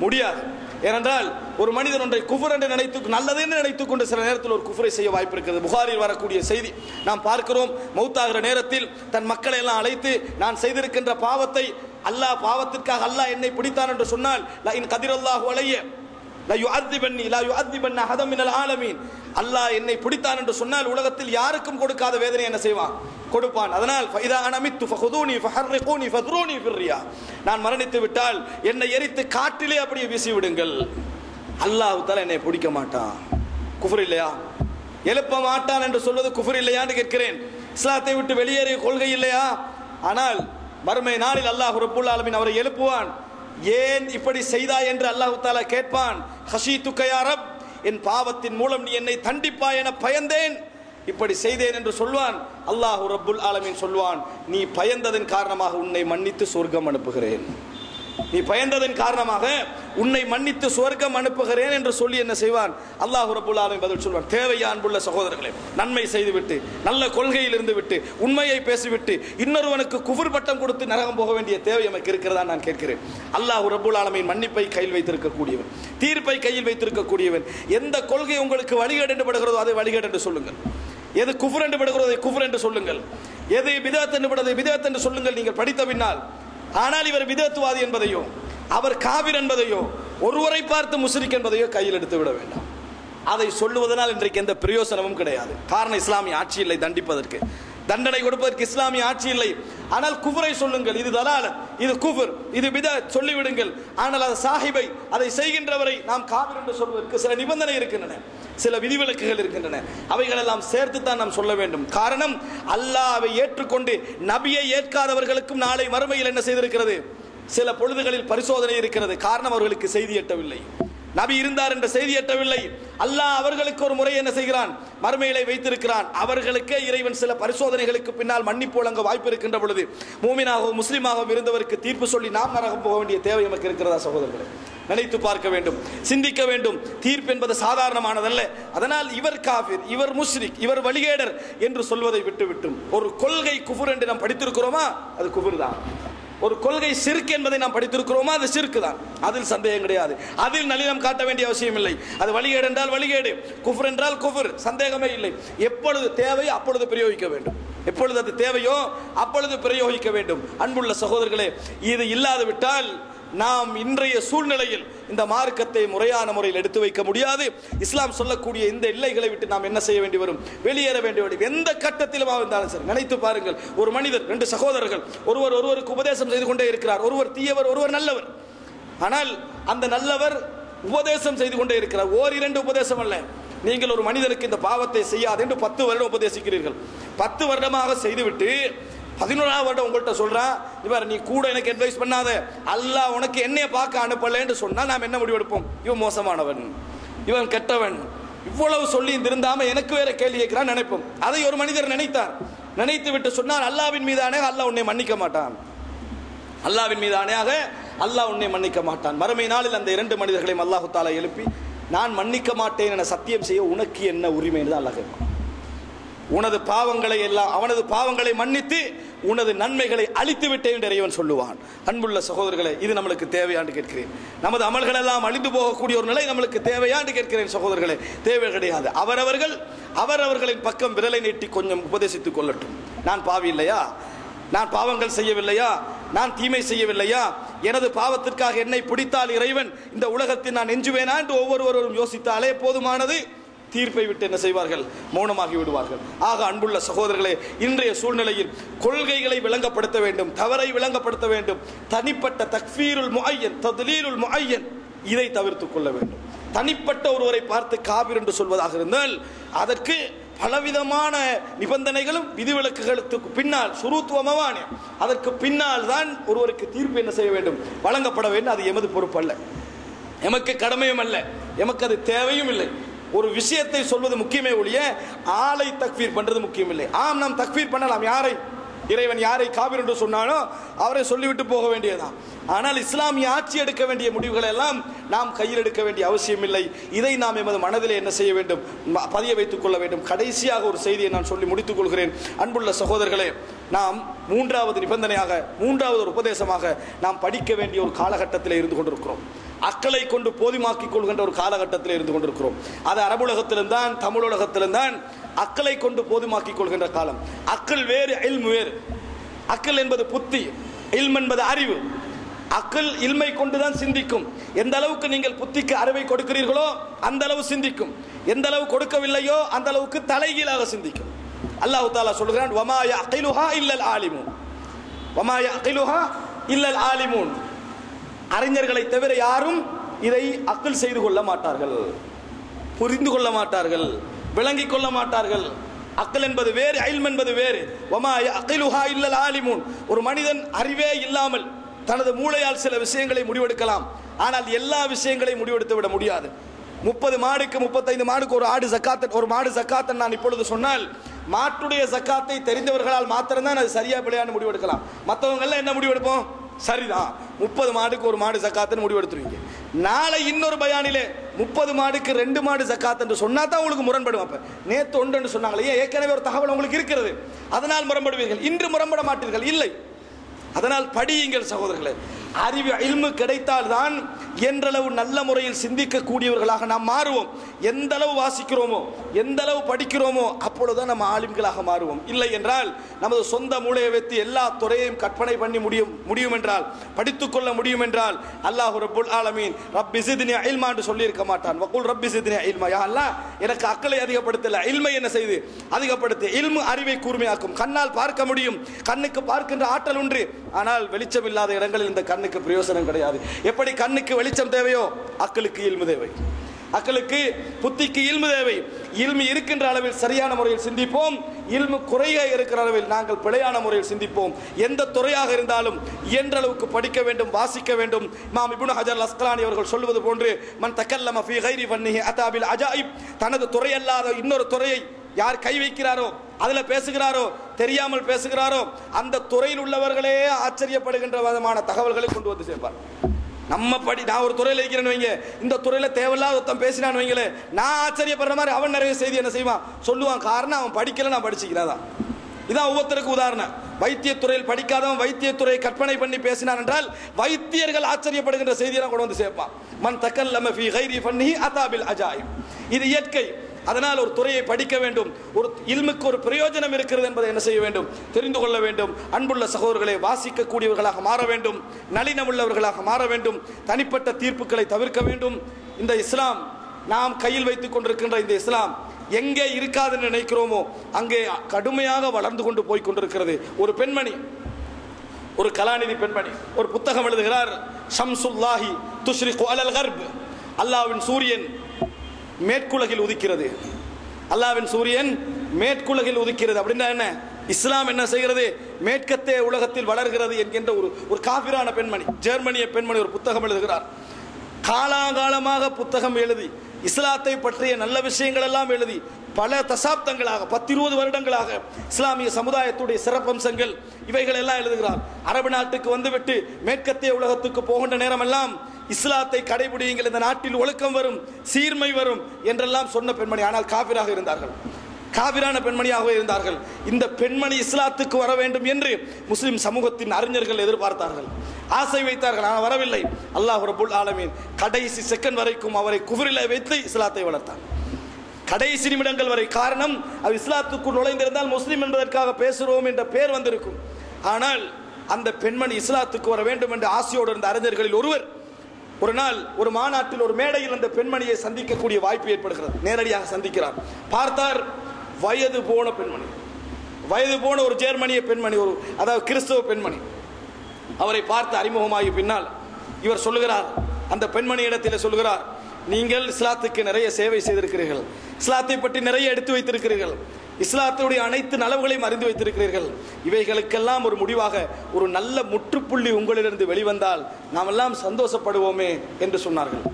முடியாது. ஏனென்றால் ஒரு மனிதன் ஒன்றை குஃப்ர் என்று நினைத்து, நல்லது என்று நினைத்துக் கொண்டு சில நேரத்தில் ஒரு குஃப்ரை செய்ய வாய்ப்பு இருக்கிறது. புகாரில் வரக்கூடிய செய்தி நாம் பார்க்கிறோம். மௌத்தாகிற நேரத்தில் தன் மக்களை எல்லாம் அழைத்து, நான் செய்திருக்கின்ற பாவத்தை அல்லாஹ், பாவத்திற்காக அல்லாஹ் என்னை பிடித்தான் என்று சொன்னால், லா இன் கதிரல்லாஹு அலைய லா யுஅذிபன்னி லா யுஅذிபன்ன அஹதம் மினல் ஆலமீன், அல்லாஹ் என்னை பிடித்தான் என்று சொன்னால் உலகத்தில் யாருக்கும் கொடுக்காத வேதனை என்ன செய்வான்? கொடுப்பான். அதனால் ஃபைதா அனமித்து ஃபஹுதூனி ஃபஹர்ரிகூனி ஃபத்ரூனி ஃபிர்ரியா, நான் மரணித்து விட்டால் என்னை எரித்து காட்டிலே அப்படியே வீசி விடுங்கள். அல்லாஹ் தஆலா என்னை பிடிக்க மாட்டான். குஃப்ர் இல்லையா? எழுப்ப மாட்டான் என்று சொல்வது குஃப்ர் இல்லையான்னு கேட்கிறேன். இஸ்லாத்தை விட்டு வெளியேறிய கொள்கை இல்லையா? ஆனால் மறுமை நாளில் அல்லாஹ் ரப்புல் ஆலமீன் அவரை எழுப்புவான். ஏன் இப்படி செய்தாய் என்று அல்லாஹ் தஆலா கேட்பான். ஹஷீதுக யா ரப், என் பாவத்தின் மூலம் நீ என்னை தண்டிப்பாய் என பயந்தேன், இப்படி செய்தேன் என்று சொல்வான். அல்லாஹ் ரப்புல் ஆலமீன் சொல்வான், நீ பயந்ததன் காரணமாக உன்னை மன்னித்து சொர்க்கம் அனுப்புகிறேன், நீ பயந்ததன் காரணமாக உன்னை மன்னித்து சொர்க்கம் அனுப்புகிறேன் என்று சொல்லி என்ன செய்வான்? அல்லாஹ் ரப்புல் ஆலமீன் பதில் சொல்வான். தேவையா அன்புள்ள சகோதரர்களே, நன்மை செய்துவிட்டு நல்ல கொள்கையில் இருந்து விட்டு உண்மையை பேசிவிட்டு இன்னொருவனுக்கு குஃபர் பட்டம் கொடுத்து நரகம் போக வேண்டிய தேவை நமக்கு இருக்கிறதா நான் கேட்கிறேன். அல்லாஹ் ரப்புல் ஆலமீன் மன்னிப்பை கையில் வைத்திருக்கக்கூடியவன், தீர்ப்பை கையில் வைத்திருக்கக்கூடியவன். எந்த கொள்கை உங்களுக்கு வழிகேடு என்று படுகிறதோ அதை வழிகேடு என்று சொல்லுங்கள், எது குஃபர் என்று படுகிறதோ அதை குஃபர் என்று சொல்லுங்கள், எது பிதஅத் என்று படுகிறதோ பிதஅத் என்று சொல்லுங்கள். நீங்கள் படித்த பின்னால் ஆனால் இவர் பிதஅத்வாதி என்பதையோ அவர் காபிர் என்பதையோ ஒருவரை பார்த்து முஸ்ரிக் என்பதையோ கையில் எடுத்து விட வேண்டாம். அதை சொல்லுவதனால் இன்றைக்கு எந்த பிரயோசனமும் கிடையாது. காரணம், இஸ்லாமிய ஆட்சி இல்லை தண்டிப்பதற்கு, தண்டனை கொடுப்பதற்கு இஸ்லாமிய ஆட்சி இல்லை. ஆனால் குஃபரை சொல்லுங்கள், இது தலாலத், இது குஃபர், இது பிதஅத் சொல்லிவிடுங்கள். ஆனால் அது சாஹிபை, அதை செய்கின்றவரை நாம் காபிர் என்று சொல்வதற்கு சில நிபந்தனை இருக்கின்றன, சில விதிவிலக்குகள் இருக்கின்றன. அவைகளெல்லாம் சேர்த்து தான் நாம் சொல்ல வேண்டும். காரணம், அல்லாஹ்வை ஏற்றுக்கொண்டு நபியை ஏற்காதவர்களுக்கும் நாளை மறுமையில் என்ன செய்திருக்கிறது? சில பொழுதுகளில் பரிசோதனை இருக்கிறது. காரணம், அவர்களுக்கு செய்தி எட்டவில்லை, நபி இருந்தார் என்ற செய்தி எட்டவில்லை. அல்லாஹ் அவர்களுக்கு ஒரு முறை என்ன செய்கிறான்? மறுமையிலே வைத்திருக்கிறான். அவர்களுக்கே இறைவன் சில பரிசோதனைகளுக்கு பின்னால் மன்னிப்பு வழங்க வாய்ப்பு இருக்கின்ற பொழுது மூமினாகவும் முஸ்லிமாகவும் இருந்தவருக்கு தீர்ப்பு சொல்லி நாம் நரகம் போக வேண்டிய தேவை நமக்கு இருக்கிறதா சகோதரர்களே? நினைத்து பார்க்க வேண்டும், சிந்திக்க வேண்டும். தீர்ப்பு என்பது சாதாரணமானதல்ல. அதனால் இவர் காஃபிர், இவர் முஸ்ரிக், இவர் வழிகேடர் என்று சொல்வதை விட்டுவிட்டும் ஒரு கொள்கை குஃபர் என்று நாம் படித்திருக்கிறோமா? அது குஃபர் தான். ஒரு கொள்கை ஷிர்க் என்பதை நாம் படித்திருக்கிறோமா? அது ஷிர்க் தான், அதில் சந்தேகம் கிடையாது. அதில் நளினம் காட்ட வேண்டிய அவசியம் இல்லை. அது வழிகேடு என்றால் வழிகேடு, குஃபர் என்றால் குஃபர், சந்தேகமே இல்லை. எப்பொழுது தேவை அப்பொழுது பிரயோகிக்க வேண்டும், எப்பொழுது அது தேவையோ அப்பொழுது பிரயோகிக்க வேண்டும். அன்புள்ள சகோதரர்களே, இது இல்லாது விட்டால் நாம் இன்றைய சூழ்நிலையில் இந்த மார்க்கத்தை முறையான முறையில் எடுத்து வைக்க முடியாது. இஸ்லாம் சொல்லக்கூடிய இந்த எல்லைகளை விட்டு நாம் என்ன செய்ய வேண்டி வரும்? வெளியேற வேண்டி வரும். எந்த கட்டத்திலும் இருந்தாலும் சரி. நினைத்து பாருங்கள், ஒரு மனிதர், ரெண்டு சகோதரர்கள், ஒருவருக்கு உபதேசம் செய்து கொண்டே இருக்கிறார். ஒருவர் தீயவர், ஒருவர் நல்லவர். ஆனால் அந்த நல்லவர் உபதேசம் செய்து கொண்டே இருக்கிறார். ஓரிரண்டு உபதேசம் அல்ல. நீங்கள் ஒரு மனிதனுக்கு இந்த பாவத்தை செய்யாது என்று 10 வருடம் உபதேசிக்கிறீர்கள். 10 வருடமாக செய்துவிட்டு 11ஆவது வருடம் உங்கள்கிட்ட சொல்றான், இவர் நீ கூட எனக்கு அட்வைஸ் பண்ணாத, அல்லாஹ் உனக்கு என்னைய பார்க்க அனுப்பலன்னு சொன்னா நாம் என்ன முடிவெடுப்போம்? இவன் மோசமானவன், இவன் கெட்டவன், இவ்வளவு சொல்லி திருந்தாம எனக்கு வேற கேள்வி கேட்கிறான் நினைப்போம். அதை ஒரு மனிதர் நினைத்தார். நினைத்து விட்டு சொன்னார், அல்லாஹ்வின் மீதானே அல்லாஹ் உன்னை மன்னிக்க மாட்டான், அல்லாஹ்வின் மீதானேயாக அல்லாஹ் உன்னை மன்னிக்க மாட்டான். மறுமை நாளில் அந்த 2 மனிதர்களையும் அல்லாஹ் தஆலா எழுப்பி, நான் மன்னிக்க மாட்டேன் என சத்தியம் செய்ய உனக்கு என்ன உரிமை என்று அல்லாஹ் கேட்பான். உனது பாவங்களை எல்லாம், அவனது பாவங்களை மன்னித்து உனது நன்மைகளை அழித்து விட்டேன் என்று இறைவன் சொல்லுவான். அன்புள்ள சகோதரர்களே, இது நம்மளுக்கு தேவையான்னு கேட்கிறேன். நமது அமல்கள் எல்லாம் அழிந்து போகக்கூடிய ஒரு நிலை நம்மளுக்கு தேவையான்னு கேட்கிறேன் சகோதரர்களே. தேவை கிடையாது. அவரவர்களின் பக்கம் விரலை நீட்டி கொஞ்சம் உபதேசித்துக் கொள்ளட்டும். நான் பாவி இல்லையா? நான் பாவங்கள் செய்யவில்லையா? நான் தீமை செய்யவில்லையா? எனது பாவத்திற்காக என்னை பிடித்தால் இறைவன் இந்த உலகத்தில் நான் எஞ்சுவேனா என்று ஒவ்வொருவரும் யோசித்தாலே போதுமானது. தீர்ப்பை விட்டு என்ன செய்வார்கள்? மௌனமாகி விடுவார்கள். ஆக அன்புள்ள சகோதரர்களே, இன்றைய சூழ்நிலையில் கொள்கைகளை விளங்கப்படுத்த வேண்டும், தவறை விளங்கப்படுத்த வேண்டும். தனிப்பட்ட தக்ஃபீருல் முஅய்யன், தத்லீலுல் முஅய்யன், இதை தவிர்த்துக் கொள்ள வேண்டும். தனிப்பட்ட ஒருவரை பார்த்து காபிர் என்று சொல்வதாக இருந்தால் அதற்கு பலவிதமான நிபந்தனைகளும் விதிவிலக்குகளுக்கு பின்னால் சுருத்துவமான அதற்கு பின்னால் தான் ஒருவருக்கு தீர்ப்பு என்ன செய்ய வேண்டும்? வழங்கப்பட வேண்டும். அது எமது பொறுப்பு அல்ல, எமக்கு கடமையும் அல்ல, எமக்கு அது தேவையும் இல்லை. ஒரு விஷயத்தை சொல்வது முக்கியமே ஒழிய ஆளை தக்ஃபீர் பண்றது முக்கியம் இல்லை. ஆம், நாம் தக்ஃபீர் பண்ணலாம். யாரை? இறைவன் யாரை காபிர் என்று சொன்னானோ அவரை சொல்லிவிட்டு போக வேண்டியதுதான். ஆனால் இஸ்லாமிய ஆட்சி எடுக்க வேண்டிய முடிவுகளை எல்லாம் நாம் கையில் எடுக்க வேண்டிய அவசியம் இல்லை. இதை நாம் எமது மனதிலே என்ன செய்ய வேண்டும்? பதிய வைத்துக் கொள்ள வேண்டும். கடைசியாக ஒரு செய்தியை நான் சொல்லி முடித்துக் கொள்கிறேன். அன்புள்ள சகோதரர்களே, நாம் 3வது நிபந்தனையாக, 3வது ஒரு உபதேசமாக நாம் படிக்க வேண்டிய ஒரு காலகட்டத்தில் இருந்து கொண்டிருக்கிறோம். அக்களை கொண்டு போதுமாக்கிக் கொள்கின்ற ஒரு காலகட்டத்தில் இருந்து கொண்டிருக்கிறோம். அது அரபுலகத்தில்தான், தமிழுலகத்தில்தான் அக்களை கொண்டு போதுமாக்கிக் கொள்கின்ற காலம். அக்கள் வேறு, இல்மு வேறு. அக்கள் என்பது புத்தி, இல்ம் என்பது அறிவு. அக்கள் இல்மை கொண்டுதான் சிந்திக்கும். எந்த அளவுக்கு நீங்கள் புத்திக்கு அறிவை கொடுக்கிறீர்களோ அந்த அளவு சிந்திக்கும். எந்த அளவு கொடுக்கவில்லையோ அந்த அளவுக்கு தலைகீழாக சிந்திக்கும். அல்லாஹ் தஆலா சொல்கிறான், வமா யஅகிலுஹா இல்லல் ஆலிமூன், வமா யஅகிலுஹா இல்லல் ஆலிமூன். அறிஞர்களை தவிர யாரும் இதை அக்ல் செய்து கொள்ள மாட்டார்கள், புரிந்து கொள்ள மாட்டார்கள், விளங்கிக் கொள்ள மாட்டார்கள். அக்ல் என்பது வேறு, இல்ம் என்பது வேறு. வமா யஅகிலுஹா இல்லல் ஆலிமூன். ஒரு மனிதன் அறிவே இல்லாமல் தனது மூளையால் சில விஷயங்களை முடிவெடுக்கலாம், ஆனால் எல்லா விஷயங்களையும் முடிவெடுத்து விட முடியாது. 30 மாடுக்கு 35 மாடுக்கு ஒரு மாடு ஜக்காத் நான் இப்பொழுது சொன்னால், மாட்டுடைய ஜக்காத்தை தெரிந்தவர்களால் மாத்திரம்தான் அது சரியா பிழையான்னு முடிவெடுக்கலாம். மற்றவங்க எல்லாம் என்ன முடிவெடுப்போம்? சரிதான், 30 மாடுக்கு ஒரு மாடு ஜக்காத்துன்னு முடிவெடுத்துருவீங்க. நாளை இன்னொரு பயானிலே 30 மாடுக்கு 2 மாடு ஜக்காத் என்று சொன்னா தான் உங்களுக்கு முரண்படும். அப்ப நேத்து ஒன்று சொன்னாங்களே, ஏற்கனவே ஒரு தகவல் உங்களுக்கு இருக்கிறது, அதனால் முரண்படுவீர்கள். இன்று முரண்பட மாட்டீர்கள், இல்லை. அதனால் படியுங்கள் சகோதரர்களே. அறிவு இல்மு கிடைத்தால் தான் என்றளவு நல்ல முறையில் சிந்திக்கக்கூடியவர்களாக நாம் மாறுவோம். எந்த அளவு வாசிக்கிறோமோ, எந்த அளவு படிக்கிறோமோ, அப்பொழுதுதான் நம்ம ஆலிம்களாக மாறுவோம். இல்லை என்றால் நமது சொந்த மூளையை வைத்து எல்லா துறையையும் கற்பனை பண்ணி முடியும் என்றால், படித்துக்கொள்ள முடியும் என்றால், அல்லாஹ் ரப்புல் ஆலமீன் ரப்பி ஸித்னி இல்மா என்று சொல்லி இருக்க மாட்டான். வகுல் ரப்பி ஸித்னி இல்மா, யா அல்லாஹ் எனக்கு அக்களை அதிகப்படுத்தல, இல்மை என்ன செய்து அதிகப்படுத்து. இல்மு அறிவை கூர்மையாக்கும். கண்ணால் பார்க்க முடியும், கண்ணுக்கு பார்க்கின்ற ஆற்றல் உண்டு, ஆனால் வெளிச்சம் இல்லாத இடங்களில் இந்த கண்ணுக்கு பிரயோசனம் கிடையாது. எப்படி கண்ணுக்கு வெளிச்சம் தேவையோ அக்களுக்கு இல்மு தேவை, அக்களுக்கு புத்திக்கு இல்மு தேவை. இல்மு இருக்கின்ற அளவில் சரியான முறையில் சிந்திப்போம், இல்மு குறைய இருக்கிற அளவில் நாங்கள் பிழையான முறையில் சிந்திப்போம். எந்த துறையாக இருந்தாலும் இயன்ற அளவுக்கு படிக்க வேண்டும், வாசிக்க வேண்டும். இமாம் இப்னு ஹஜர் அஸ்கலானி அவர்கள் சொல்வது போன்று, மன் தக்கல்லம ஃபீ கைரி ஃபன்னிஹி அத்தா பில் அஜாயிப். தனது துறை அல்லாத இன்னொரு துறையை யார் கை வைக்கிறாரோ, அதுல பேசுகிறாரோ, தெரியாமல் பேசுகிறாரோ, அந்த துறையில் உள்ளவர்களே ஆச்சரியப்படுகின்ற விதமான தகவல்களை கொண்டு வந்து சேர்ப்பார். நான் ஒரு துறையில் இருக்கிறேன்னு வைங்க, இந்த துறையில தேவையில்லாத ஒருத்தன் பேசினான்னு வைங்களே, நான் ஆச்சரியப்படுற மாதிரி அவன் நிறைய செய்தி என்ன செய்வான் சொல்லுவான். காரணம் அவன் படிக்கல, நான் படிச்சுக்கிறதான். இதான் ஒவ்வொருத்தருக்கு உதாரணம். வைத்தியத்துறையில் படிக்காதவன் வைத்தியத்துறையை கற்பனை பண்ணி பேசினான் என்றால் வைத்தியர்கள் ஆச்சரியப்படுகின்ற செய்தியெல்லாம் கொண்டு வந்து சேர்ப்பான். மன் தக்கல்லம ஃபீ கைரி ஃபன்னிஹி அத்தா பில் அஜாயிப். இது இயற்கை. அதனால் ஒரு துறையை படிக்க வேண்டும், ஒரு இல்முக்கு ஒரு பிரயோஜனம் இருக்கிறது என்பதை என்ன செய்ய வேண்டும், தெரிந்து கொள்ள வேண்டும். அன்புள்ள சகோதரர்களை, வாசிக்கக்கூடியவர்களாக மாற வேண்டும், நளினமுள்ளவர்களாக மாற வேண்டும், தனிப்பட்ட தீர்ப்புகளை தவிர்க்க வேண்டும். இந்த இஸ்லாம், நாம் கையில் வைத்துக் கொண்டிருக்கின்ற இந்த இஸ்லாம் எங்கே இருக்காதுன்னு நினைக்கிறோமோ அங்கே கடுமையாக வளர்ந்து கொண்டு போய் கொண்டிருக்கிறது. ஒரு பெண்மணி, ஒரு கலாநிதி பெண்மணி ஒரு புத்தகம் எழுதுகிறார். ஷம்சுல்லாஹி துஷ்ரிகு அலல் கர்ப். அல்லாஹ்வின் சூரியன் மேற்குலகில் உதிக்கிறது, அல்லாஹ்வின் சூரியன் மேற்குலகில் உதிக்கிறது. அப்படின்னா என்ன? இஸ்லாம் என்ன செய்கிறது? மேற்கத்தே உலகத்தில் வளர்கிறது என்கின்ற ஒரு காபிரான பெண்மணி, ஜெர்மனிய பெண்மணி ஒரு புத்தகம் எழுதுகிறார். காலாகாலமாக புத்தகம் எழுதி இஸ்லாத்தை பற்றிய நல்ல விஷயங்கள் எல்லாம் எழுதி பல தசாப்தங்களாக 10-20 வருடங்களாக இஸ்லாமிய சமுதாயத்துடைய சிறப்பம்சங்கள் இவைகள் எல்லாம் எழுதுகிறார். அரபு நாட்டுக்கு வந்துவிட்டு மேற்கத்திய உலகத்துக்கு போகின்ற நேரமெல்லாம் இஸ்லாத்தை கடைபிடியுங்கள், இந்த நாட்டில் ஒழுக்கம் வரும், சீர்மை வரும் என்றெல்லாம் சொன்ன பெண்மணி. ஆனால் காபிராக இருந்தார்கள், காபிரான பெண்மணியாகவே இருந்தார்கள். இந்த பெண்மணி இஸ்லாத்துக்கு வர வேண்டும் என்று முஸ்லிம் சமூகத்தின் அறிஞர்கள் எதிர்பார்த்தார்கள், ஆசை வைத்தார்கள். ஆனால் வரவில்லை. அல்லாஹ் ரப்புல் ஆலமீன் கடைசி செகண்ட் வரைக்கும் அவரை குஃப்ரிலே வைத்து இஸ்லாத்தை வளர்த்தார், கடைசி நிமிடங்கள் வரை. காரணம், அவர் இஸ்லாத்துக்குள் நுழைந்திருந்தால் முஸ்லிம் என்பதற்காக பேசுகிறோம் என்ற பெயர் வந்திருக்கும். ஆனால் அந்த பெண்மணி இஸ்லாத்துக்கு வர வேண்டும் என்ற ஆசையோடு இருந்த அறிஞர்களில் ஒருவர் ஒரு நாள் ஒரு மாநாட்டில் ஒரு மேடையில் அந்த பெண்மணியை சந்திக்கக்கூடிய வாய்ப்பு ஏற்படுகிறது. நேரடியாக சந்திக்கிறார். பார்த்தார், வயது போன பெண்மணி, வயது போன ஒரு ஜெர்மனிய பெண்மணி, அதாவது கிறிஸ்தவ பெண்மணி. அவரை பார்த்து அறிமுகமாகி பின்னால் இவர் சொல்லுகிறார், அந்த பெண்மணி இடத்தில் சொல்லுகிறார், நீங்கள் இஸ்லாத்துக்கு நிறைய சேவை செய்திருக்கிறீர்கள், இஸ்லாத்தை பற்றி நிறைய எடுத்து வைத்திருக்கிறீர்கள், இஸ்லாத்துடைய அனைத்து நலவுகளையும் அறிந்து வைத்திருக்கிறீர்கள். இவைகளுக்கெல்லாம் ஒரு முடிவாக ஒரு நல்ல முற்றுப்புள்ளி உங்களிலிருந்து வெளிவந்தால் நாம் எல்லாம் சந்தோஷப்படுவோமே என்று சொன்னார்கள்.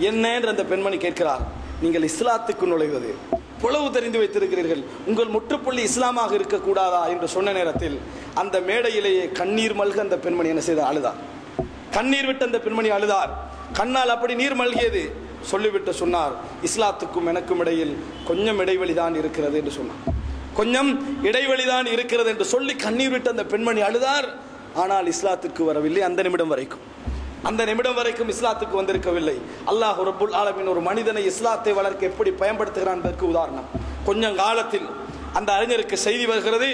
என்ன என்று அந்த பெண்மணி கேட்கிறார். நீங்கள் இஸ்லாத்துக்கு நுழைவது புலவு தெரிந்து வைத்திருக்கிறீர்கள், உங்கள் முற்றுப்புள்ளி இஸ்லாமாக இருக்கக்கூடாதா என்று சொன்ன நேரத்தில் அந்த மேடையிலேயே கண்ணீர் மல்க அந்த பெண்மணி என்ன செய்தார்? அழுதார். கண்ணீர் விட்டு அந்த பெண்மணி அழுதார். கண்ணால் அப்படி நீர் மல்கியது. சொல்லிவிட்டு சொன்னார், இஸ்லாத்துக்கும் எனக்கும் இடையில் கொஞ்சம் இடைவெளி தான் இருக்கிறது என்று சொன்னார். கொஞ்சம் இடைவெளி தான் இருக்கிறது என்று சொல்லி கண்ணீர் விட்டு அந்த பெண்மணி அழுதார். ஆனால் இஸ்லாத்துக்கு வரவில்லை. அந்த நிமிடம் வரைக்கும் இஸ்லாத்துக்கு வந்திருக்கவில்லை. அல்லாஹ் ரப்புல் ஆலமீன் ஒரு மனிதனை இஸ்லாத்தை வளர்க்க எப்படி பயன்படுத்துகிறான் என்பதற்கு உதாரணம். கொஞ்சம் காலத்தில் அந்த அறிஞருக்கு செய்தி வருகிறது,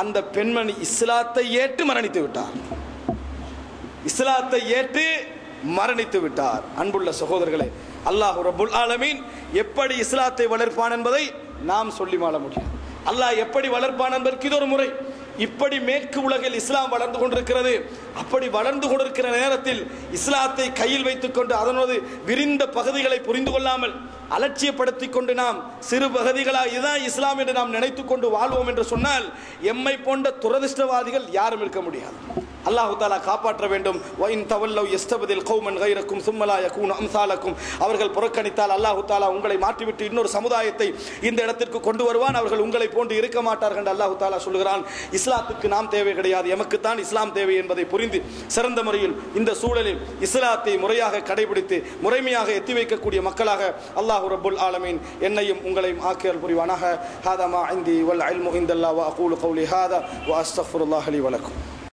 அந்த பெண்மணி இஸ்லாத்தை ஏற்று மரணித்து விட்டார். இஸ்லாத்தை ஏற்று மரணித்து விட்டார். அன்புள்ள சகோதரர்களே, அல்லாஹ் ரப்புல் ஆலமீன் எப்படி இஸ்லாத்தை வளர்ப்பான் என்பதை நாம் சொல்லி மாள முடியும். அல்லாஹ் எப்படி வளர்ப்பான் என்பதற்கு இது ஒரு முறை. இப்படி மேற்கு உலகில் இஸ்லாம் வளர்ந்து கொண்டிருக்கிறது. அப்படி வளர்ந்து கொண்டிருக்கிற நேரத்தில் இஸ்லாத்தை கையில் வைத்துக் கொண்டு அதனோடு விரிந்த பகுதிகளை புரிந்து கொள்ளாமல் அலட்சியப்படுத்திக் கொண்டு நாம் சிறு பகுதிகளாக இதுதான் இஸ்லாம் என்று நாம் நினைத்துக் கொண்டு வாழ்வோம் என்று சொன்னால் எம்மை போன்ற துரதிர்ஷ்டவாதிகள் யாரும் இருக்க முடியாது. அல்லாஹு தஆலா காப்பாற்ற வேண்டும். வஇன் தவல்லவ் யஸ்தபதில் கௌமன் கைரக்கும் சும்ம லா யகூனு அம்சாலக்கும். அவர்கள் புறக்கணித்தால் அல்லாஹு தஆலா உங்களை மாற்றிவிட்டு இன்னொரு சமுதாயத்தை இந்த இடத்திற்கு கொண்டு வருவான். அவர்கள் உங்களை போன்று இருக்க மாட்டார்கள் என்று அல்லாஹு தஆலா சொல்கிறான். இஸ்லாத்துக்கு நாம் தேவை கிடையாது, எமக்குத்தான் இஸ்லாம் தேவை என்பதை புரிந்து சிறந்த முறையில் இந்த சூழலில் இஸ்லாத்தை முறையாக கடைபிடித்து முறைமையாக எத்தி வைக்கக்கூடிய மக்களாக அல்லாஹ் ரப்புல் ஆலமீன் என்னையும் உங்களையும் ஆக்கியல் புரிவானாக. ஹாதா மா இந்தி வல் இல்மு இந்தல்லாஹ் வ அகூலு கௌலி ஹாதா வ அஸ்தக்ஃபிருல்லாஹ் லி வ லக்கும்.